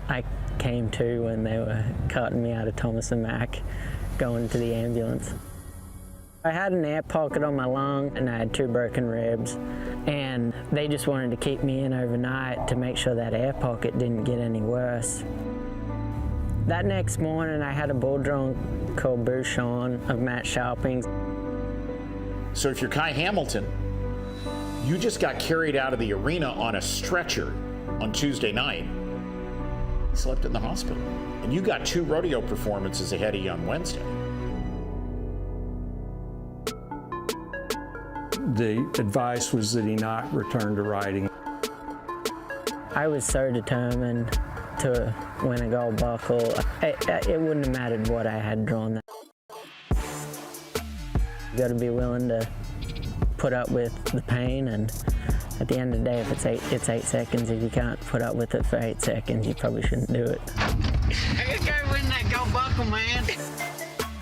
I came to when they were carting me out of Thomas and Mack, going to the ambulance. I had an air pocket on my lung and I had 2 broken ribs, and they just wanted to keep me in overnight to make sure that air pocket didn't get any worse. That next morning I had a bull drawn called Bouchon of Matt Sharping's. So if you're Kai Hamilton, you just got carried out of the arena on a stretcher on Tuesday night. Slept in the hospital, and you got 2 rodeo performances ahead of you on Wednesday. The advice was that he not return to riding. I was so determined to win a gold buckle. It wouldn't have mattered what I had drawn. You got to be willing to put up with the pain, and at the end of the day, if it's 8 seconds. If you can't put up with it for 8 seconds, you probably shouldn't do it. I gotta win that gold buckle, man.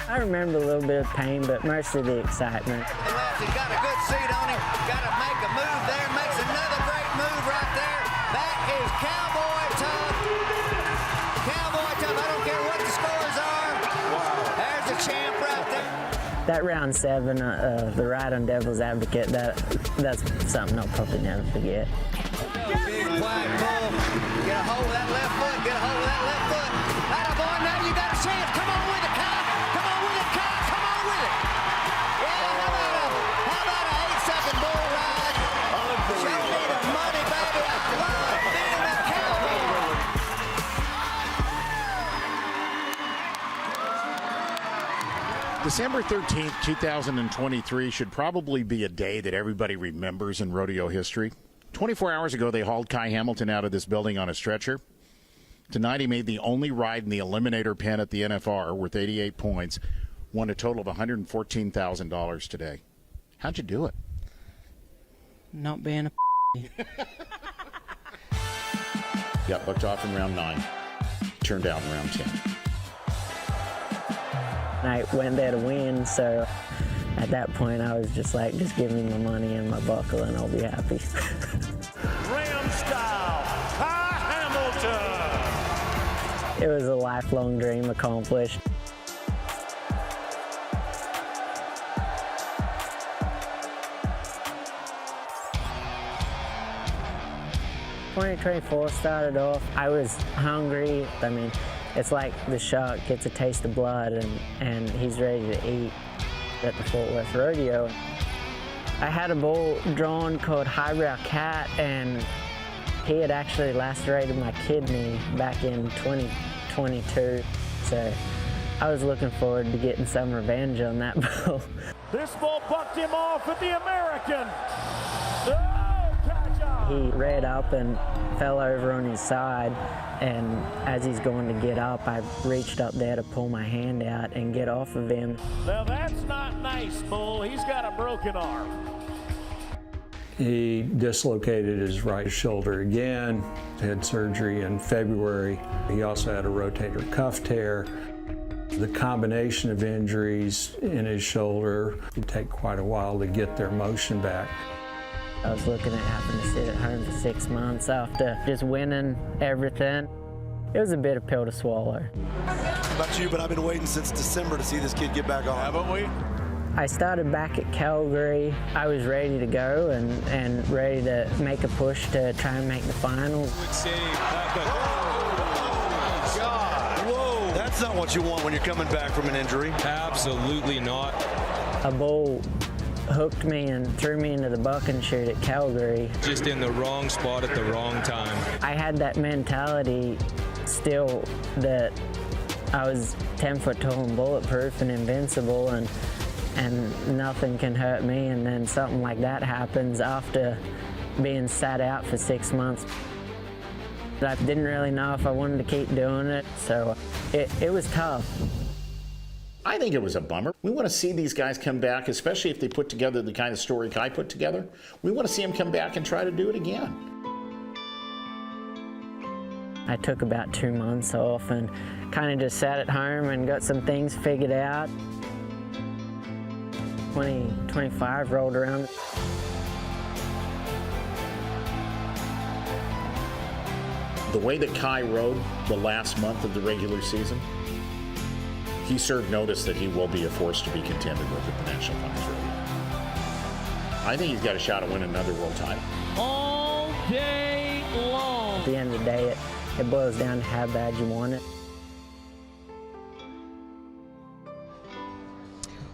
I remember a little bit of pain, but mostly the excitement. He's got a good seat on him. Got to make a move there. Makes another great move right there. That is cowboy tough. Cowboy tough. I don't care what the scores are. Wow. There's the champ right there. That round 7, the ride on Devil's Advocate, that's something I'll probably never forget. Big flag pull. Get a hold of that left foot. Get a hold of that left foot. Atta boy, now you got a chance. Come on with it, Kai. Come on with it, Kai. Come on with it. Yeah, how about a 8-second bull ride? Show me the money, baby. I love being a cowboy. December 13th, 2023 should probably be a day that everybody remembers in rodeo history. 24 hours ago, they hauled Kai Hamilton out of this building on a stretcher. Tonight, he made the only ride in the eliminator pen at the NFR worth 88 points, won a total of $114,000 today. How'd you do it? Not being a Got bucked off in round 9, turned out in round 10. I went there to win, so at that point I was just like, just give me my money and my buckle and I'll be happy. Ram style, Kai Hamilton. It was a lifelong dream accomplished. ...2024 started off, I was hungry. I mean, it's like the shark gets a taste of blood and he's ready to eat at the Fort Worth Rodeo. I had a bull drawn called Highbrow Cat, and he had actually lacerated my kidney back in 2022. So I was looking forward to getting some revenge on that bull. This bull bucked him off at the American. He reared up and fell over on his side, and as he's going to get up, I reached up there to pull my hand out and get off of him. Now that's not nice, bull. He's got a broken arm. He dislocated his right shoulder again, had surgery in February. He also had a rotator cuff tear. The combination of injuries in his shoulder would take quite a while to get their motion back. I was looking at having to sit at home for 6 months after just winning everything. It was a bitter pill to swallow. About you, but I've been waiting since December to see this kid get back on. Haven't we? I started back at Calgary. I was ready to go and ready to make a push to try and make the finals. Whoa, that's not what you want when you're coming back from an injury. Absolutely not. A bull hooked me and threw me into the bucking chute at Calgary. Just in the wrong spot at the wrong time. I had that mentality still that I was 10 foot tall and bulletproof and invincible and nothing can hurt me, and then something like that happens after being sat out for 6 months. I didn't really know if I wanted to keep doing it, so it was tough. I think it was a bummer. We want to see these guys come back, especially if they put together the kind of story Kai put together. We want to see them come back and try to do it again. I took about 2 months off and kind of just sat at home and got some things figured out. 2025 rolled around. The way that Kai rode the last month of the regular season, he served notice that he will be a force to be contended with at the National Finals Rodeo. I think he's got a shot at winning another world title. All day long. At the end of the day, it boils down to how bad you want it.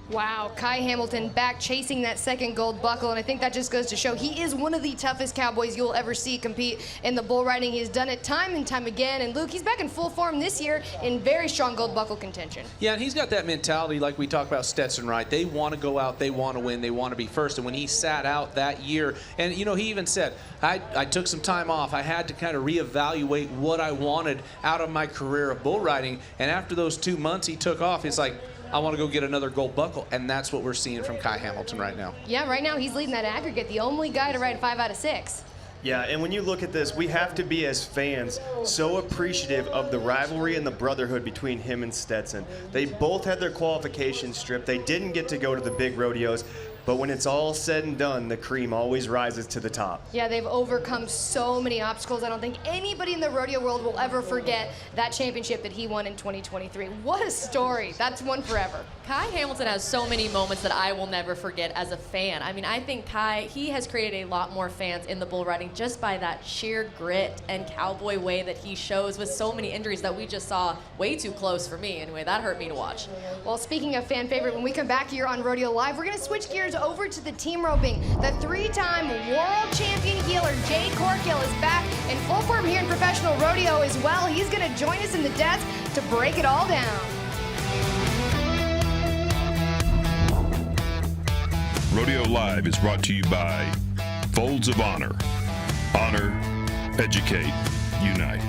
Wow, Kai Hamilton back chasing that second gold buckle, and I think that just goes to show he is one of the toughest cowboys you'll ever see compete in the bull riding. He's done it time and time again, and Luke, he's back in full form this year in very strong gold buckle contention. Yeah, and he's got that mentality like we talked about Stetson Wright. They want to go out, they want to win, they want to be first, and when he sat out that year, and you know, he even said, I took some time off. I had to kind of reevaluate what I wanted out of my career of bull riding, and after those 2 months he took off, he's like, I want to go get another gold buckle, and that's what we're seeing from Kai Hamilton right now. Yeah, right now he's leading that aggregate, the only guy to ride 5 out of 6. Yeah, and when you look at this, we have to be, as fans, so appreciative of the rivalry and the brotherhood between him and Stetson. They both had their qualifications stripped. They didn't get to go to the big rodeos. But when it's all said and done, the cream always rises to the top. Yeah, they've overcome so many obstacles. I don't think anybody in the rodeo world will ever forget that championship that he won in 2023. What a story. That's one forever. Kai Hamilton has so many moments that I will never forget as a fan. I mean, I think Kai, he has created a lot more fans in the bull riding just by that sheer grit and cowboy way that he shows with so many injuries that we just saw way too close for me. Anyway, that hurt me to watch. Well, speaking of fan favorite, when we come back here on Rodeo Live, we're going to switch gears over to the team roping. The 3-time world champion heeler, Jade Corkill, is back in full form here in professional rodeo as well. He's going to join us in the desk to break it all down. Rodeo Live is brought to you by Folds of Honor. Honor, educate, unite.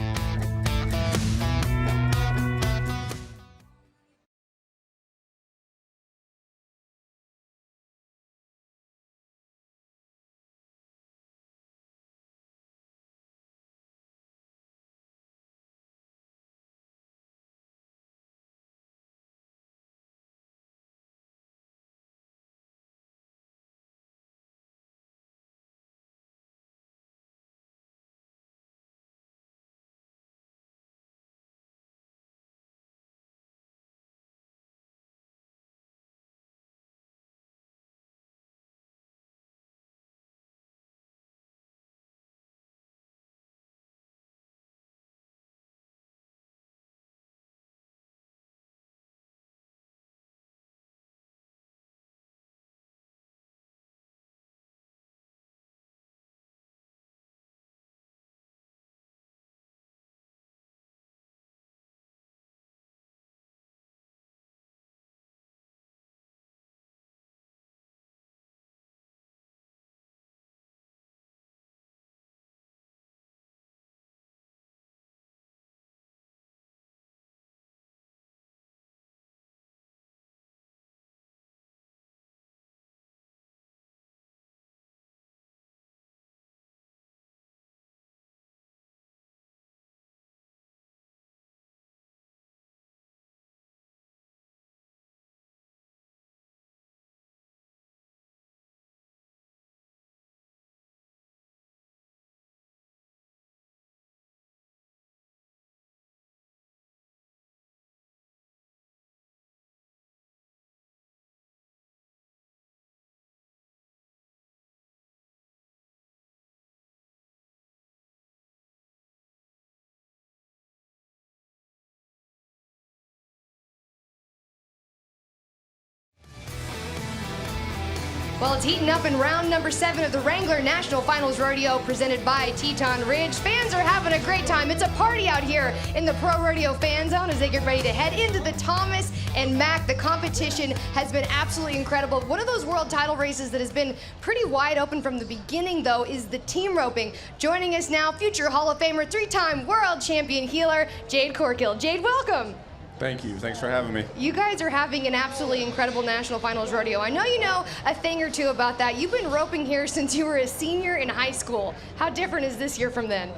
Well, it's heating up in round number 7 of the Wrangler National Finals Rodeo presented by Teton Ridge. Fans are having a great time. It's a party out here in the Pro Rodeo Fan Zone as they get ready to head into the Thomas and Mack. The competition has been absolutely incredible. One of those world title races that has been pretty wide open from the beginning, though, is the team roping. Joining us now, future Hall of Famer, 3-time world champion heeler, Jade Corkill. Jade, welcome. Thank you. Thanks for having me. You guys are having an absolutely incredible National Finals Rodeo. I know you know a thing or two about that. You've been roping here since you were a senior in high school. How different is this year from then?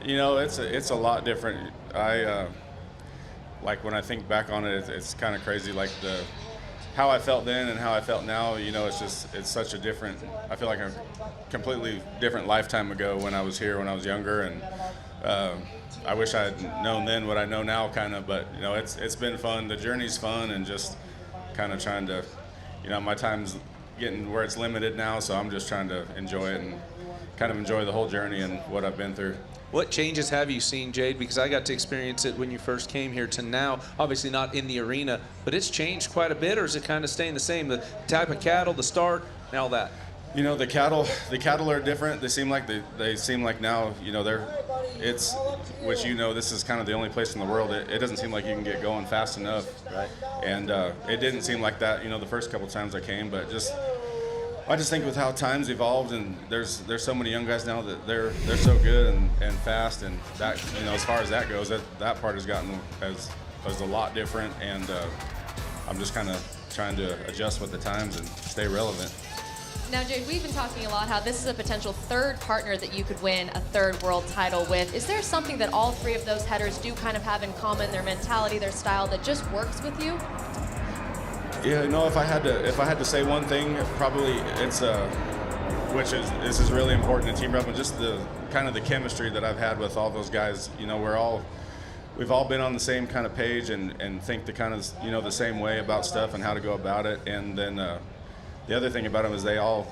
You know, it's a lot different. Like when I think back on it, it's kind of crazy. Like how I felt then and how I felt now. You know, it's such a different. I feel like a completely different lifetime ago when I was here when I was younger, and I wish I had known then what I know now, kind of. But you know, it's been fun. The journey's fun, and just kind of trying to, you know, my time's getting where it's limited now, so I'm just trying to enjoy it and kind of enjoy the whole journey and what I've been through. What changes have you seen, Jade? Because I got to experience it when you first came here to now. Obviously not in the arena, but it's changed quite a bit, or is it kind of staying the same? The type of cattle, the start, and all that. You know, the cattle are different. They seem like now, you know, which, you know, this is kind of the only place in the world. It doesn't seem like you can get going fast enough. Right. And it didn't seem like that, you know, the first couple times I came, but I just think with how times evolved, and there's so many young guys now that they're so good and fast, and that, you know, as far as that goes, that part has gotten as a lot different, and I'm just kind of trying to adjust with the times and stay relevant. Now, Jade, we've been talking a lot how this is a potential third partner that you could win a third world title with. Is there something that all three of those headers do kind of have in common, their mentality, their style, that just works with you? Yeah, you know, if I had to say one thing, probably it's this is really important in team roping, just the kind of the chemistry that I've had with all those guys. You know, we've all been on the same kind of page and think the kind of, you know, the same way about stuff and how to go about it. And then the other thing about them is they all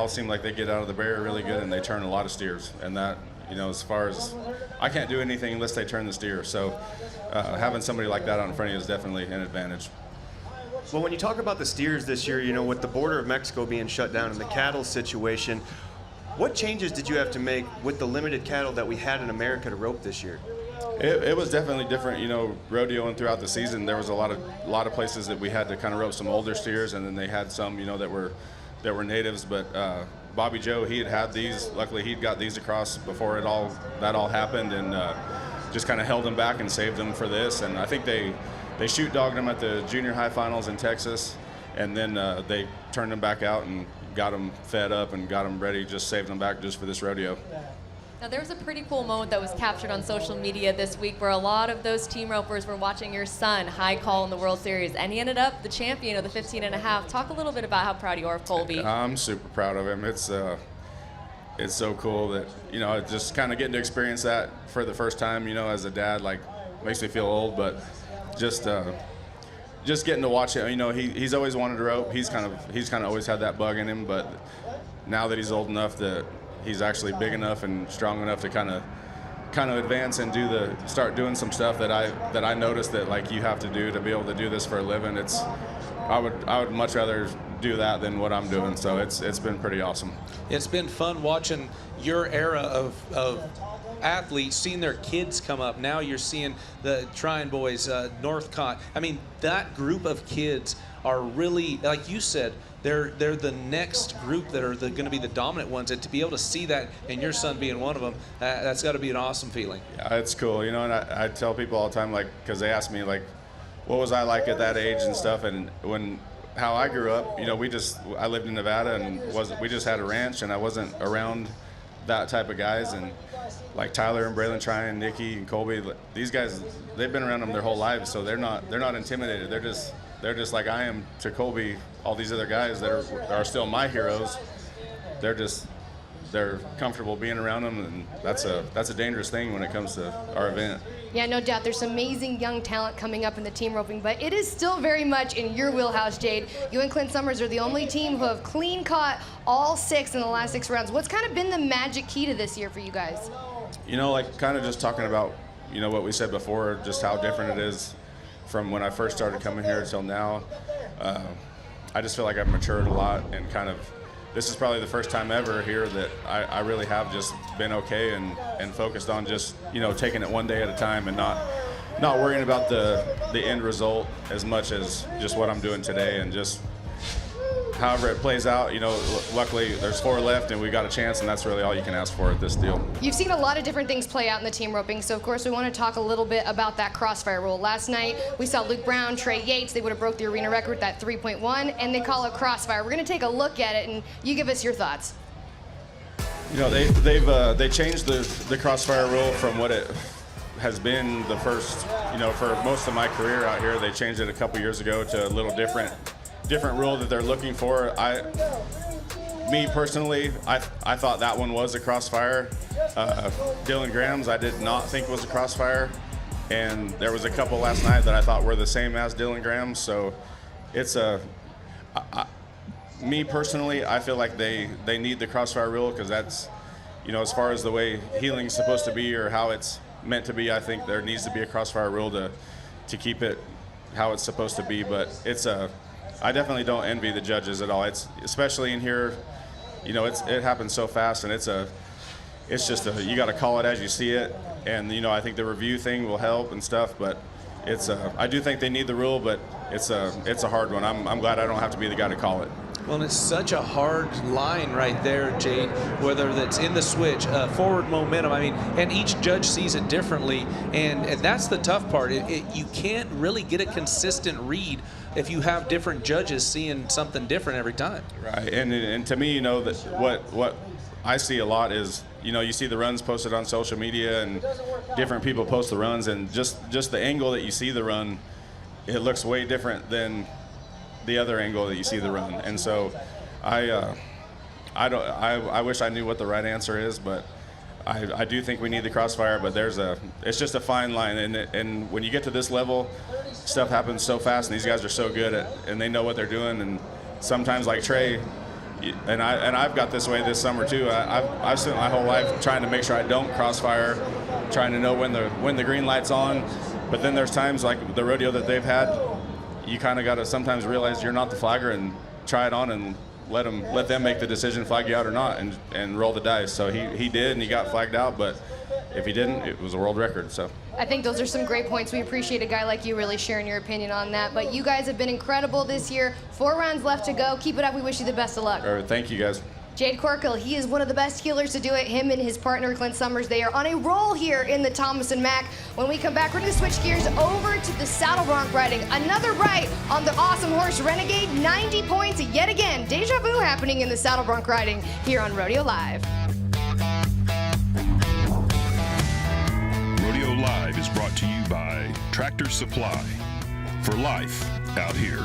seem like they get out of the barrier really good, and they turn a lot of steers. And that, you know, as far as I can't do anything unless they turn the steer. So having somebody like that out in front of you is definitely an advantage. Well, when you talk about the steers this year, you know, with the border of Mexico being shut down and the cattle situation, what changes did you have to make with the limited cattle that we had in America to rope this year? It was definitely different, you know, rodeoing throughout the season. There was a lot of places that we had to kind of rope some older steers, and then they had some, you know, that were natives. But Bobby Joe, he had these. Luckily, he'd got these across before that all happened, and just kind of held them back and saved them for this. And I think they shoot dogged them at the junior high finals in Texas, and then they turned them back out and got them fed up and got them ready, just saved them back just for this rodeo. Now, there was a pretty cool moment that was captured on social media this week where a lot of those team ropers were watching your son high call in the World Series, and he ended up the champion of the 15.5. Talk a little bit about how proud you are of Colby. I'm super proud of him. It's so cool that, you know, just kind of getting to experience that for the first time, you know, as a dad, like, makes me feel old, but just getting to watch it. You know, he's always wanted to rope. He's kind of always had that bug in him, but now that he's old enough that he's actually big enough and strong enough to kind of advance and start doing some stuff that I noticed that, like, you have to do to be able to do this for a living. I would much rather do that than what I'm doing. So it's been pretty awesome. It's been fun watching your era of athletes, seeing their kids come up. Now you're seeing the Tryon boys, Northcott. I mean, that group of kids are really, like you said, they're the next group that are going to be the dominant ones, and to be able to see that, and your son being one of them, that's got to be an awesome feeling. Yeah, it's cool, you know, and I tell people all the time, like, because they ask me, like, what was I like at that age and stuff, and how I grew up, you know, I lived in Nevada, and we just had a ranch, and I wasn't around that type of guys, and like Tyler and Braylon Tryon, Nikki and Colby, these guys, they've been around them their whole lives, so they're not intimidated. They're just like I am to Colby. All these other guys that are still my heroes, they're comfortable being around them, and that's a dangerous thing when it comes to our event. Yeah, no doubt. There's amazing young talent coming up in the team roping, but it is still very much in your wheelhouse, Jade. You and Clint Summers are the only team who have clean caught all 6 in the last 6 rounds. What's kind of been the magic key to this year for you guys? You know, like, kind of just talking about, you know, what we said before, just how different it is from when I first started coming here until now. I just feel like I've matured a lot and kind of this is probably the first time ever here that I really have just been okay and focused on just, you know, taking it one day at a time and not worrying about the end result as much as just what I'm doing today, and just however it plays out. You know, luckily there's 4 left and we got a chance, and that's really all you can ask for at this deal. You've seen a lot of different things play out in the team roping, so of course we want to talk a little bit about that crossfire rule. Last night we saw Luke Brown, Trey Yates, they would have broke the arena record with that 3.1, and they call it crossfire. We're going to take a look at it, and you give us your thoughts. You know, they changed the crossfire rule from what it has been the first, you know, for most of my career out here. They changed it a couple years ago to a little different rule that they're looking for. Me personally, I thought that one was a crossfire. Dylan Graham's I did not think was a crossfire, and there was a couple last night that I thought were the same as Dylan Graham's. So it's me personally, I feel like they need the crossfire rule, because that's, you know, as far as the way healing's supposed to be or how it's meant to be, I think there needs to be a crossfire rule to keep it how it's supposed to be. But I definitely don't envy the judges at all. It's especially in here, you know, it happens so fast, and it's just you got to call it as you see it. And you know, I think the review thing will help and stuff, but I do think they need the rule, but it's a hard one. I'm glad I don't have to be the guy to call it. Well, and it's such a hard line right there, Jade, whether that's in the switch, forward momentum. I mean, and each judge sees it differently, and that's the tough part. You can't really get a consistent read if you have different judges seeing something different every time. Right, and to me, you know, that what I see a lot is, you know, you see the runs posted on social media, and different people post the runs, and just the angle that you see the run, it looks way different than the other angle that you see the run. And so I wish I knew what the right answer is, but I do think we need the crossfire. But it's just a fine line, and when you get to this level, stuff happens so fast, and these guys are so good and they know what they're doing. And sometimes, like Trey, and I've got this way this summer too. I've spent my whole life trying to make sure I don't crossfire, trying to know when the green light's on. But then there's times like the rodeo that they've had, you kind of got to sometimes realize you're not the flagger and try it on and let them make the decision, flag you out or not, and roll the dice. So he did, and he got flagged out, but if he didn't, it was a world record. So I think those are some great points. We appreciate a guy like you really sharing your opinion on that. But you guys have been incredible this year. 4 rounds left to go. Keep it up. We wish you the best of luck. All right, thank you, guys. Jade Corkill, he is one of the best healers to do it. Him and his partner, Clint Summers, they are on a roll here in the Thomas and Mack. When we come back, we're going to switch gears over to the saddle bronc riding. Another right on the awesome horse Renegade, 90 points yet again. Deja vu happening in the saddle bronc riding here on Rodeo Live. Rodeo Live is brought to you by Tractor Supply. For life out here.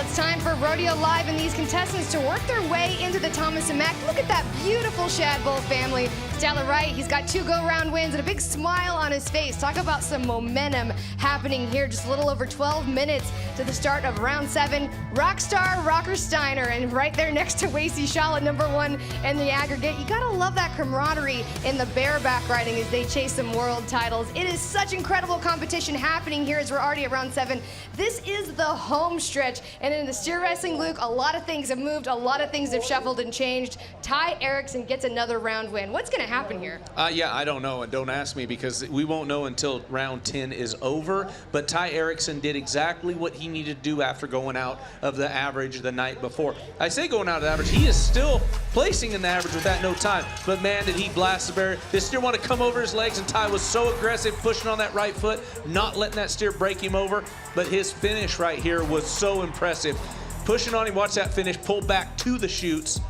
it's time for Rodeo Live and these contestants to work their way into the Thomas and Mack. Look at that beautiful Shad Bull family. Stetson Wright, he's got 2 go-round wins and a big smile on his face. Talk about some momentum happening here. Just a little over 12 minutes to the start of round 7. Rockstar Rocker Steiner, and right there next to Wacey, Schalla, #1 in the aggregate. You gotta love that camaraderie in the bareback riding as they chase some world titles. It is such incredible competition happening here as we're already at round 7. This is the home stretch, and in the steer wrestling, Luke, a lot of things have moved, a lot of things have shuffled and changed. Ty Erickson gets another round win. What's gonna happen here? Yeah, I don't know, and don't ask me because we won't know until round 10 is over. But Ty Erickson did exactly what he needed to do after going out of the average the night before. I say going out of the average, he is still placing in the average with that no time. But man, did he blast the barrier. This steer wanted to come over his legs, and Ty was so aggressive, pushing on that right foot, not letting that steer break him over. But his finish right here was so impressive. Pushing on him, watch that finish, pull back to the chutes.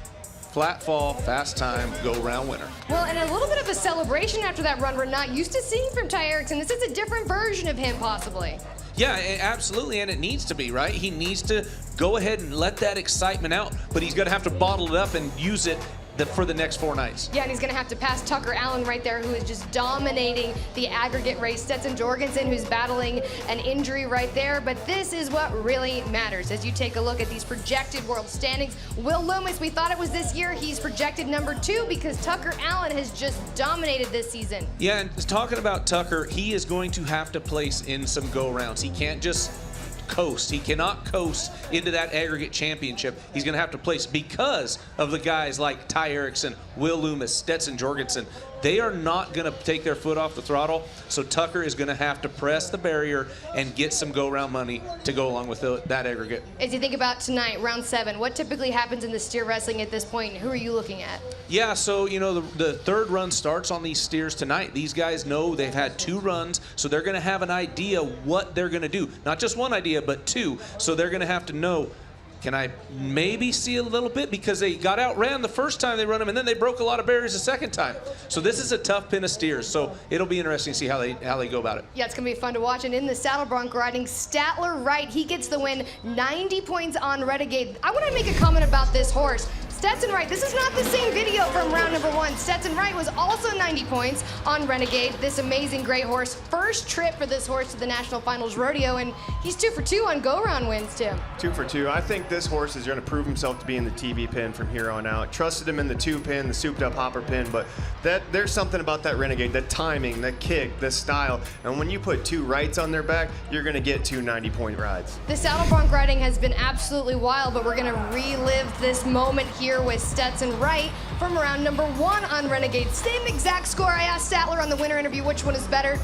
Flat fall, fast time, go-round winner. Well, and a little bit of a celebration after that run we're not used to seeing from Ty Erickson. This is a different version of him, possibly. Yeah, absolutely, and it needs to be, right? He needs to go ahead and let that excitement out, but he's going to have to bottle it up and use it for the next 4 nights. Yeah, and he's going to have to pass Tucker Allen right there, who is just dominating the aggregate race. Stetson Jorgensen, who's battling an injury right there. But this is what really matters as you take a look at these projected world standings. Will Loomis, we thought it was this year. He's projected #2 because Tucker Allen has just dominated this season. Yeah, and talking about Tucker, he is going to have to place in some go-rounds. He can't just coast. He cannot coast into that aggregate championship. He's going to have to place because of the guys like Ty Erickson, Will Loomis, Stetson Jorgensen. They are not going to take their foot off the throttle, so Tucker is going to have to press the barrier and get some go-round money to go along with that aggregate. As you think about tonight, round 7, what typically happens in the steer wrestling at this point? Who are you looking at? Yeah, so, you know, the 3rd run starts on these steers tonight. These guys know they've had 2 runs, so they're going to have an idea what they're going to do. Not just 1 idea, but 2. So they're going to have to know, can I maybe see a little bit? Because they got outran the first time they run them, and then they broke a lot of barriers the second time. So this is a tough pin of steers. So it'll be interesting to see how they go about it. Yeah, it's going to be fun to watch. And in the saddle bronc riding, Statler Wright, he gets the win, 90 points on Renegade. I want to make a comment about this horse. Stetson Wright, this is not the same video from round #1. Stetson Wright was also 90 points on Renegade, this amazing gray horse. First trip for this horse to the National Finals Rodeo, and he's 2 for 2 on go-round wins, Tim. 2 for 2. I think this horse is going to prove himself to be in the TV pin from here on out. Trusted him in the 2 pin, the souped-up hopper pin, but there's something about that Renegade, the timing, the kick, the style, and when you put 2 rights on their back, you're going to get 2 90-point rides. The saddle bronc riding has been absolutely wild, but we're going to relive this moment here with Stetson Wright from round #1 on Renegade. Same exact score. I asked Statler on the winter interview which one is better.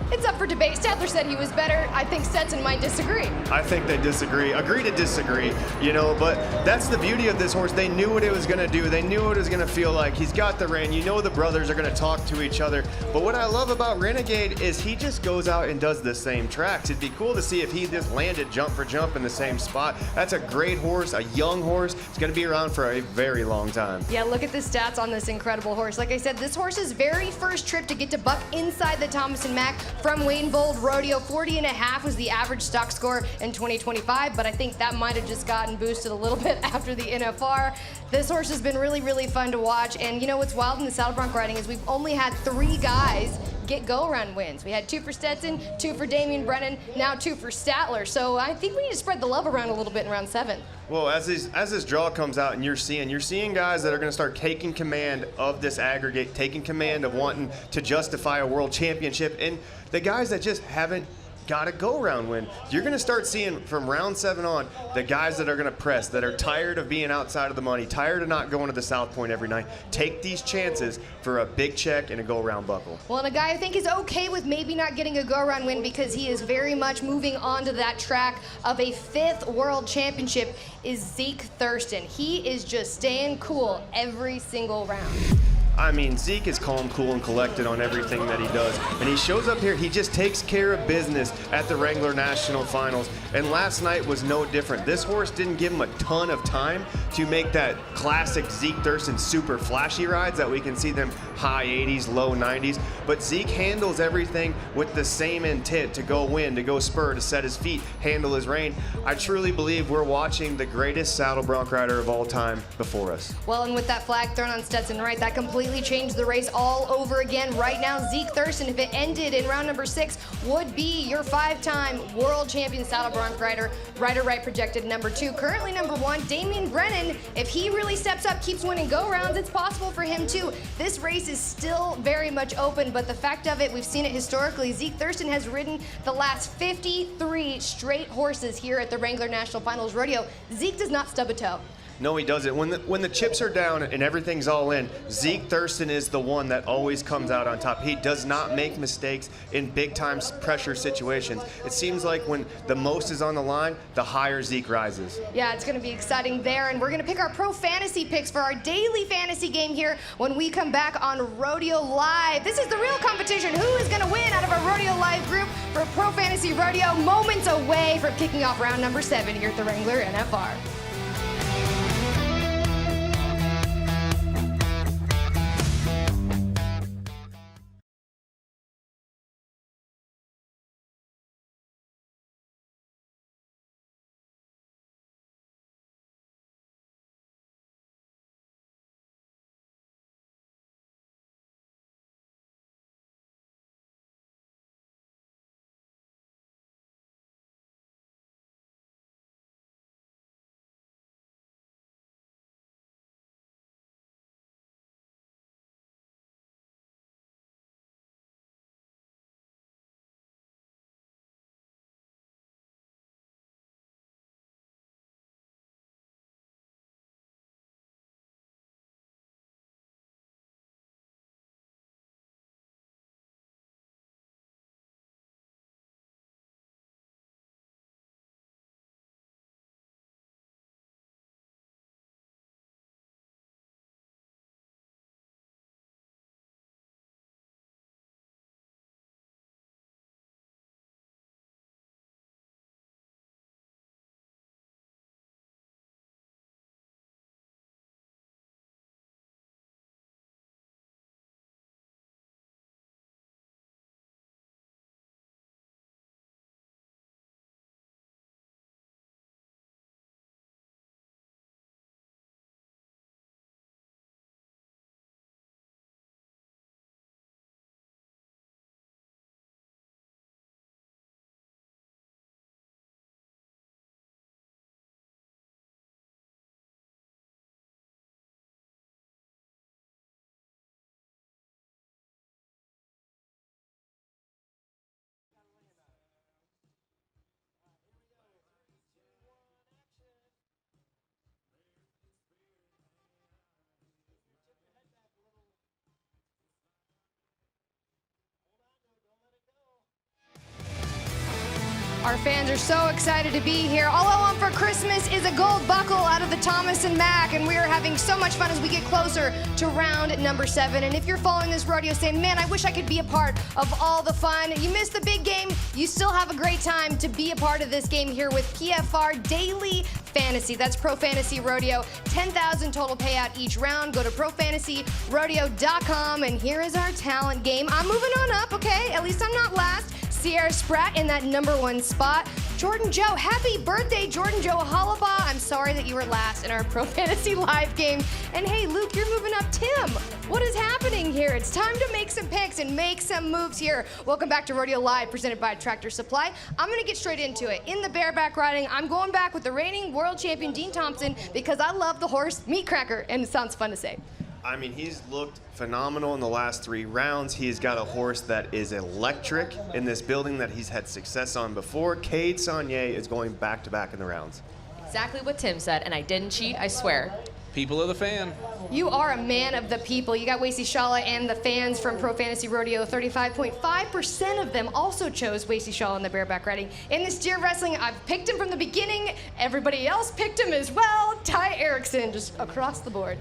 It's up for debate. Statler said he was better. I think Stetson might disagree. I think they disagree. Agree to disagree, you know, but that's the beauty of this horse. They knew what it was going to do. They knew what it was going to feel like. He's got the rein. You know the brothers are going to talk to each other. But what I love about Renegade is he just goes out and does the same tracks. It'd be cool to see if he just landed jump for jump in the same spot. That's a great horse, a young horse. It's going to be around for a very long time. Yeah, look at the stats on this incredible horse. Like I said, this horse's very first trip to get to buck inside the Thomas and Mack from Wayne Bold Rodeo, 40.5 was the average stock score in 2025, but I think that might have just gotten boosted a little bit after the NFR. This horse has been really, really fun to watch, and you know what's wild in the saddle bronc riding is we've only had 3 guys get go-around wins. We had 2 for Stetson, 2 for Damian Brennan, now 2 for Statler. So I think we need to spread the love around a little bit in round 7. Well, as this draw comes out and you're seeing guys that are going to start taking command of this aggregate, taking command of wanting to justify a world championship, and the guys that just haven't got a go-round win. You're going to start seeing from round 7 on the guys that are going to press, that are tired of being outside of the money, tired of not going to the South Point every night, take these chances for a big check and a go-round buckle. Well, and a guy I think is okay with maybe not getting a go-round win because he is very much moving on to that track of a 5th world championship is Zeke Thurston. He is just staying cool every single round. I mean, Zeke is calm, cool, and collected on everything that he does. And he shows up here, he just takes care of business at the Wrangler National Finals. And last night was no different. This horse didn't give him a ton of time to make that classic Zeke Thurston super flashy rides that we can see them high 80s, low 90s. But Zeke handles everything with the same intent to go win, to go spur, to set his feet, handle his rein. I truly believe we're watching the greatest saddle bronc rider of all time before us. Well, and with that flag thrown on Stetson Wright, that completely changed the race all over again. Right now, Zeke Thurston, if it ended in round number 6, would be your 5-time world champion saddle bronc rider. Rider Wright projected number 2. Currently number 1, Damian Brennan. If he really steps up, keeps winning go rounds, it's possible for him too. This race is still very much open, but the fact of it, we've seen it historically. Zeke Thurston has ridden the last 53 straight horses here at the Wrangler National Finals Rodeo. Zeke does not stub a toe. No, he doesn't. When the chips are down and everything's all in, Zeke Thurston is the one that always comes out on top. He does not make mistakes in big-time pressure situations. It seems like when the most is on the line, the higher Zeke rises. Yeah, it's going to be exciting there, and we're going to pick our pro fantasy picks for our daily fantasy game here when we come back on Rodeo Live. This is the real competition. Who is going to win out of our Rodeo Live group for Pro Fantasy Rodeo? Moments away from kicking off round number 7 here at the Wrangler NFR. Our fans are so excited to be here. All I want for Christmas is a gold buckle out of the Thomas & Mack, and we are having so much fun as we get closer to round number 7. And if you're following this rodeo saying, man, I wish I could be a part of all the fun, you missed the big game, you still have a great time to be a part of this game here with PFR Daily Fantasy. That's Pro Fantasy Rodeo. $10,000 total payout each round. Go to profantasyrodeo.com, and here is our talent game. I'm moving on up, okay? At least I'm not last. Sierra Spratt in that number 1 spot. Jordan Joe, happy birthday, Jordan Joe Holaba. I'm sorry that you were last in our Pro Fantasy Live game. And hey, Luke, you're moving up. Tim, what is happening here? It's time to make some picks and make some moves here. Welcome back to Rodeo Live, presented by Tractor Supply. I'm going to get straight into it. In the bareback riding, I'm going back with the reigning world champion, Dean Thompson, because I love the horse Meat Cracker, and it sounds fun to say. I mean, he's looked phenomenal in the last 3 rounds. He's got a horse that is electric in this building that he's had success on before. Kade Sonnier is going back-to-back in the rounds. Exactly what Tim said, and I didn't cheat, I swear. People of the fan. You are a man of the people. You got Wacey, Schalla, and the fans from Pro Fantasy Rodeo. 35.5% of them also chose Wacey, Schalla, and the bareback riding. In this steer wrestling, I've picked him from the beginning. Everybody else picked him as well. Ty Erickson, just across the board.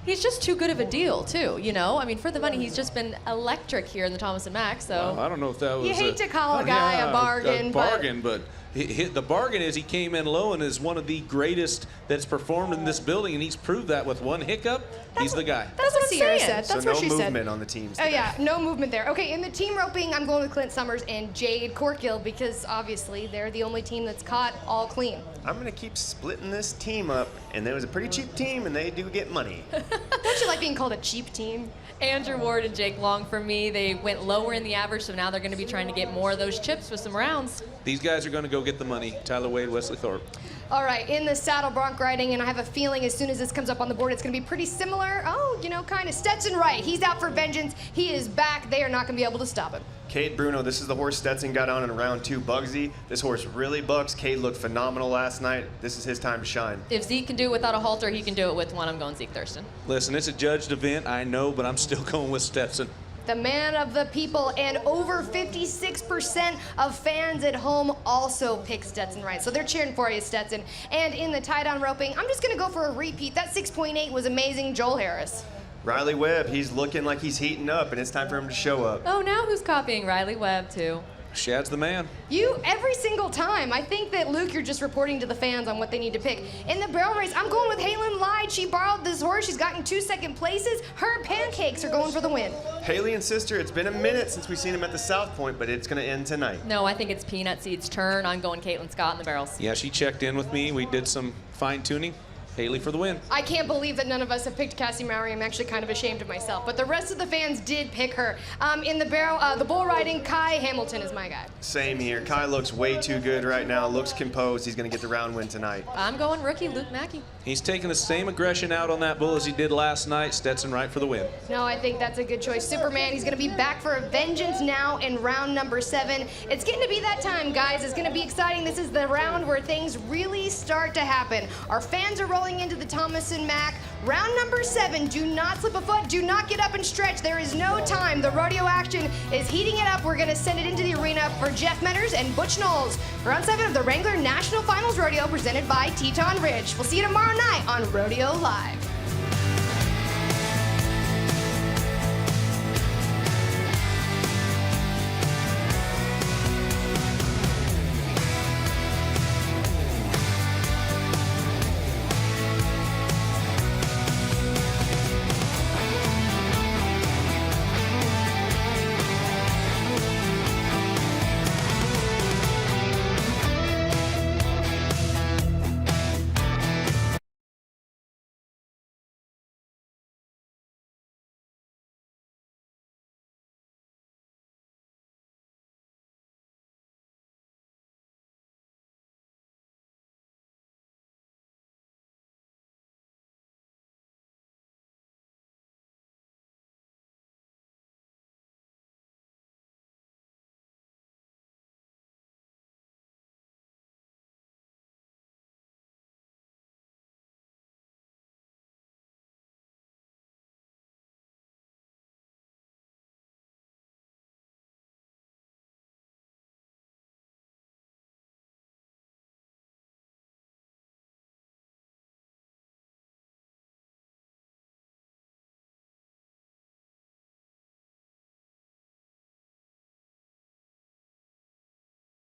He's just too good of a deal, too, you know? I mean, for the money, he's just been electric here in the Thomas & Mack, so. Well, I don't know if that was You hate to call a guy a bargain, but the bargain is he came in low and is one of the greatest that's performed in this building, and he's proved that with one hiccup. He's the guy. That's what Sierra said. That's so what she said. No movement on the teams Oh today. yeah, no movement there. Okay, in the team roping, I'm going with Clint Summers and Jade Corkill because obviously they're the only team that's caught all clean. I'm going to keep splitting this team up, and there was a pretty cheap team, and they do get money. Don't you like being called a cheap team? Andrew Ward and Jake Long for me. They went lower in the average, so now they're going to be trying to get more of those chips with some rounds. These guys are going to go get the money. Tyler Wade, Wesley Thorpe. All right, in the saddle bronc riding, and I have a feeling as soon as this comes up on the board, it's going to be pretty similar. Oh, you know, kind of. Stetson Wright, he's out for vengeance. He is back. They are not going to be able to stop him. Cade Bruno, this is the horse Stetson got on in round 2, Bugsy. This horse really bucks. Cade looked phenomenal last night. This is his time to shine. If Zeke can do it without a halter, he can do it with one. I'm going Zeke Thurston. Listen, it's a judged event, I know, but I'm still going with Stetson. The man of the people, and over 56% of fans at home also pick Stetson Wright. So they're cheering for you, Stetson. And in the tie-down roping, I'm just going to go for a repeat. That 6.8 was amazing. Joel Harris. Riley Webb, he's looking like he's heating up, and it's time for him to show up. Oh, now who's copying Riley Webb, too? Shad's the man. You, every single time. I think that, Luke, you're just reporting to the fans on what they need to pick. In the barrel race, I'm going with Halen Lyde. She borrowed this horse. She's gotten 2 second places. Her pancakes are going for the win. Haley and sister, it's been a minute since we've seen him at the South Point, but it's going to end tonight. No, I think it's Peanut Seed's turn. I'm going Caitlin Scott in the barrels. Yeah, she checked in with me. We did some fine-tuning. Haley for the win. I can't believe that none of us have picked Kassie Mowry. I'm actually kind of ashamed of myself. But the rest of the fans did pick her. In the barrel, the bull riding, Kai Hamilton is my guy. Same here. Kai looks way too good right now. Looks composed. He's going to get the round win tonight. I'm going rookie Luke Mackey. He's taking the same aggression out on that bull as he did last night. Stetson Wright for the win. No, I think that's a good choice. Superman, he's going to be back for a vengeance now in round number 7. It's getting to be that time, guys. It's going to be exciting. This is the round where things really start to happen. Our fans are rolling into the Thomas & Mack. Round number 7. Do not slip a foot. Do not get up and stretch. There is no time. The rodeo action is heating it up. We're going to send it into the arena for Jeff Metters and Butch Knowles. Round 7 of the Wrangler National Finals Rodeo presented by Teton Ridge. We'll see you tomorrow night on Rodeo Live.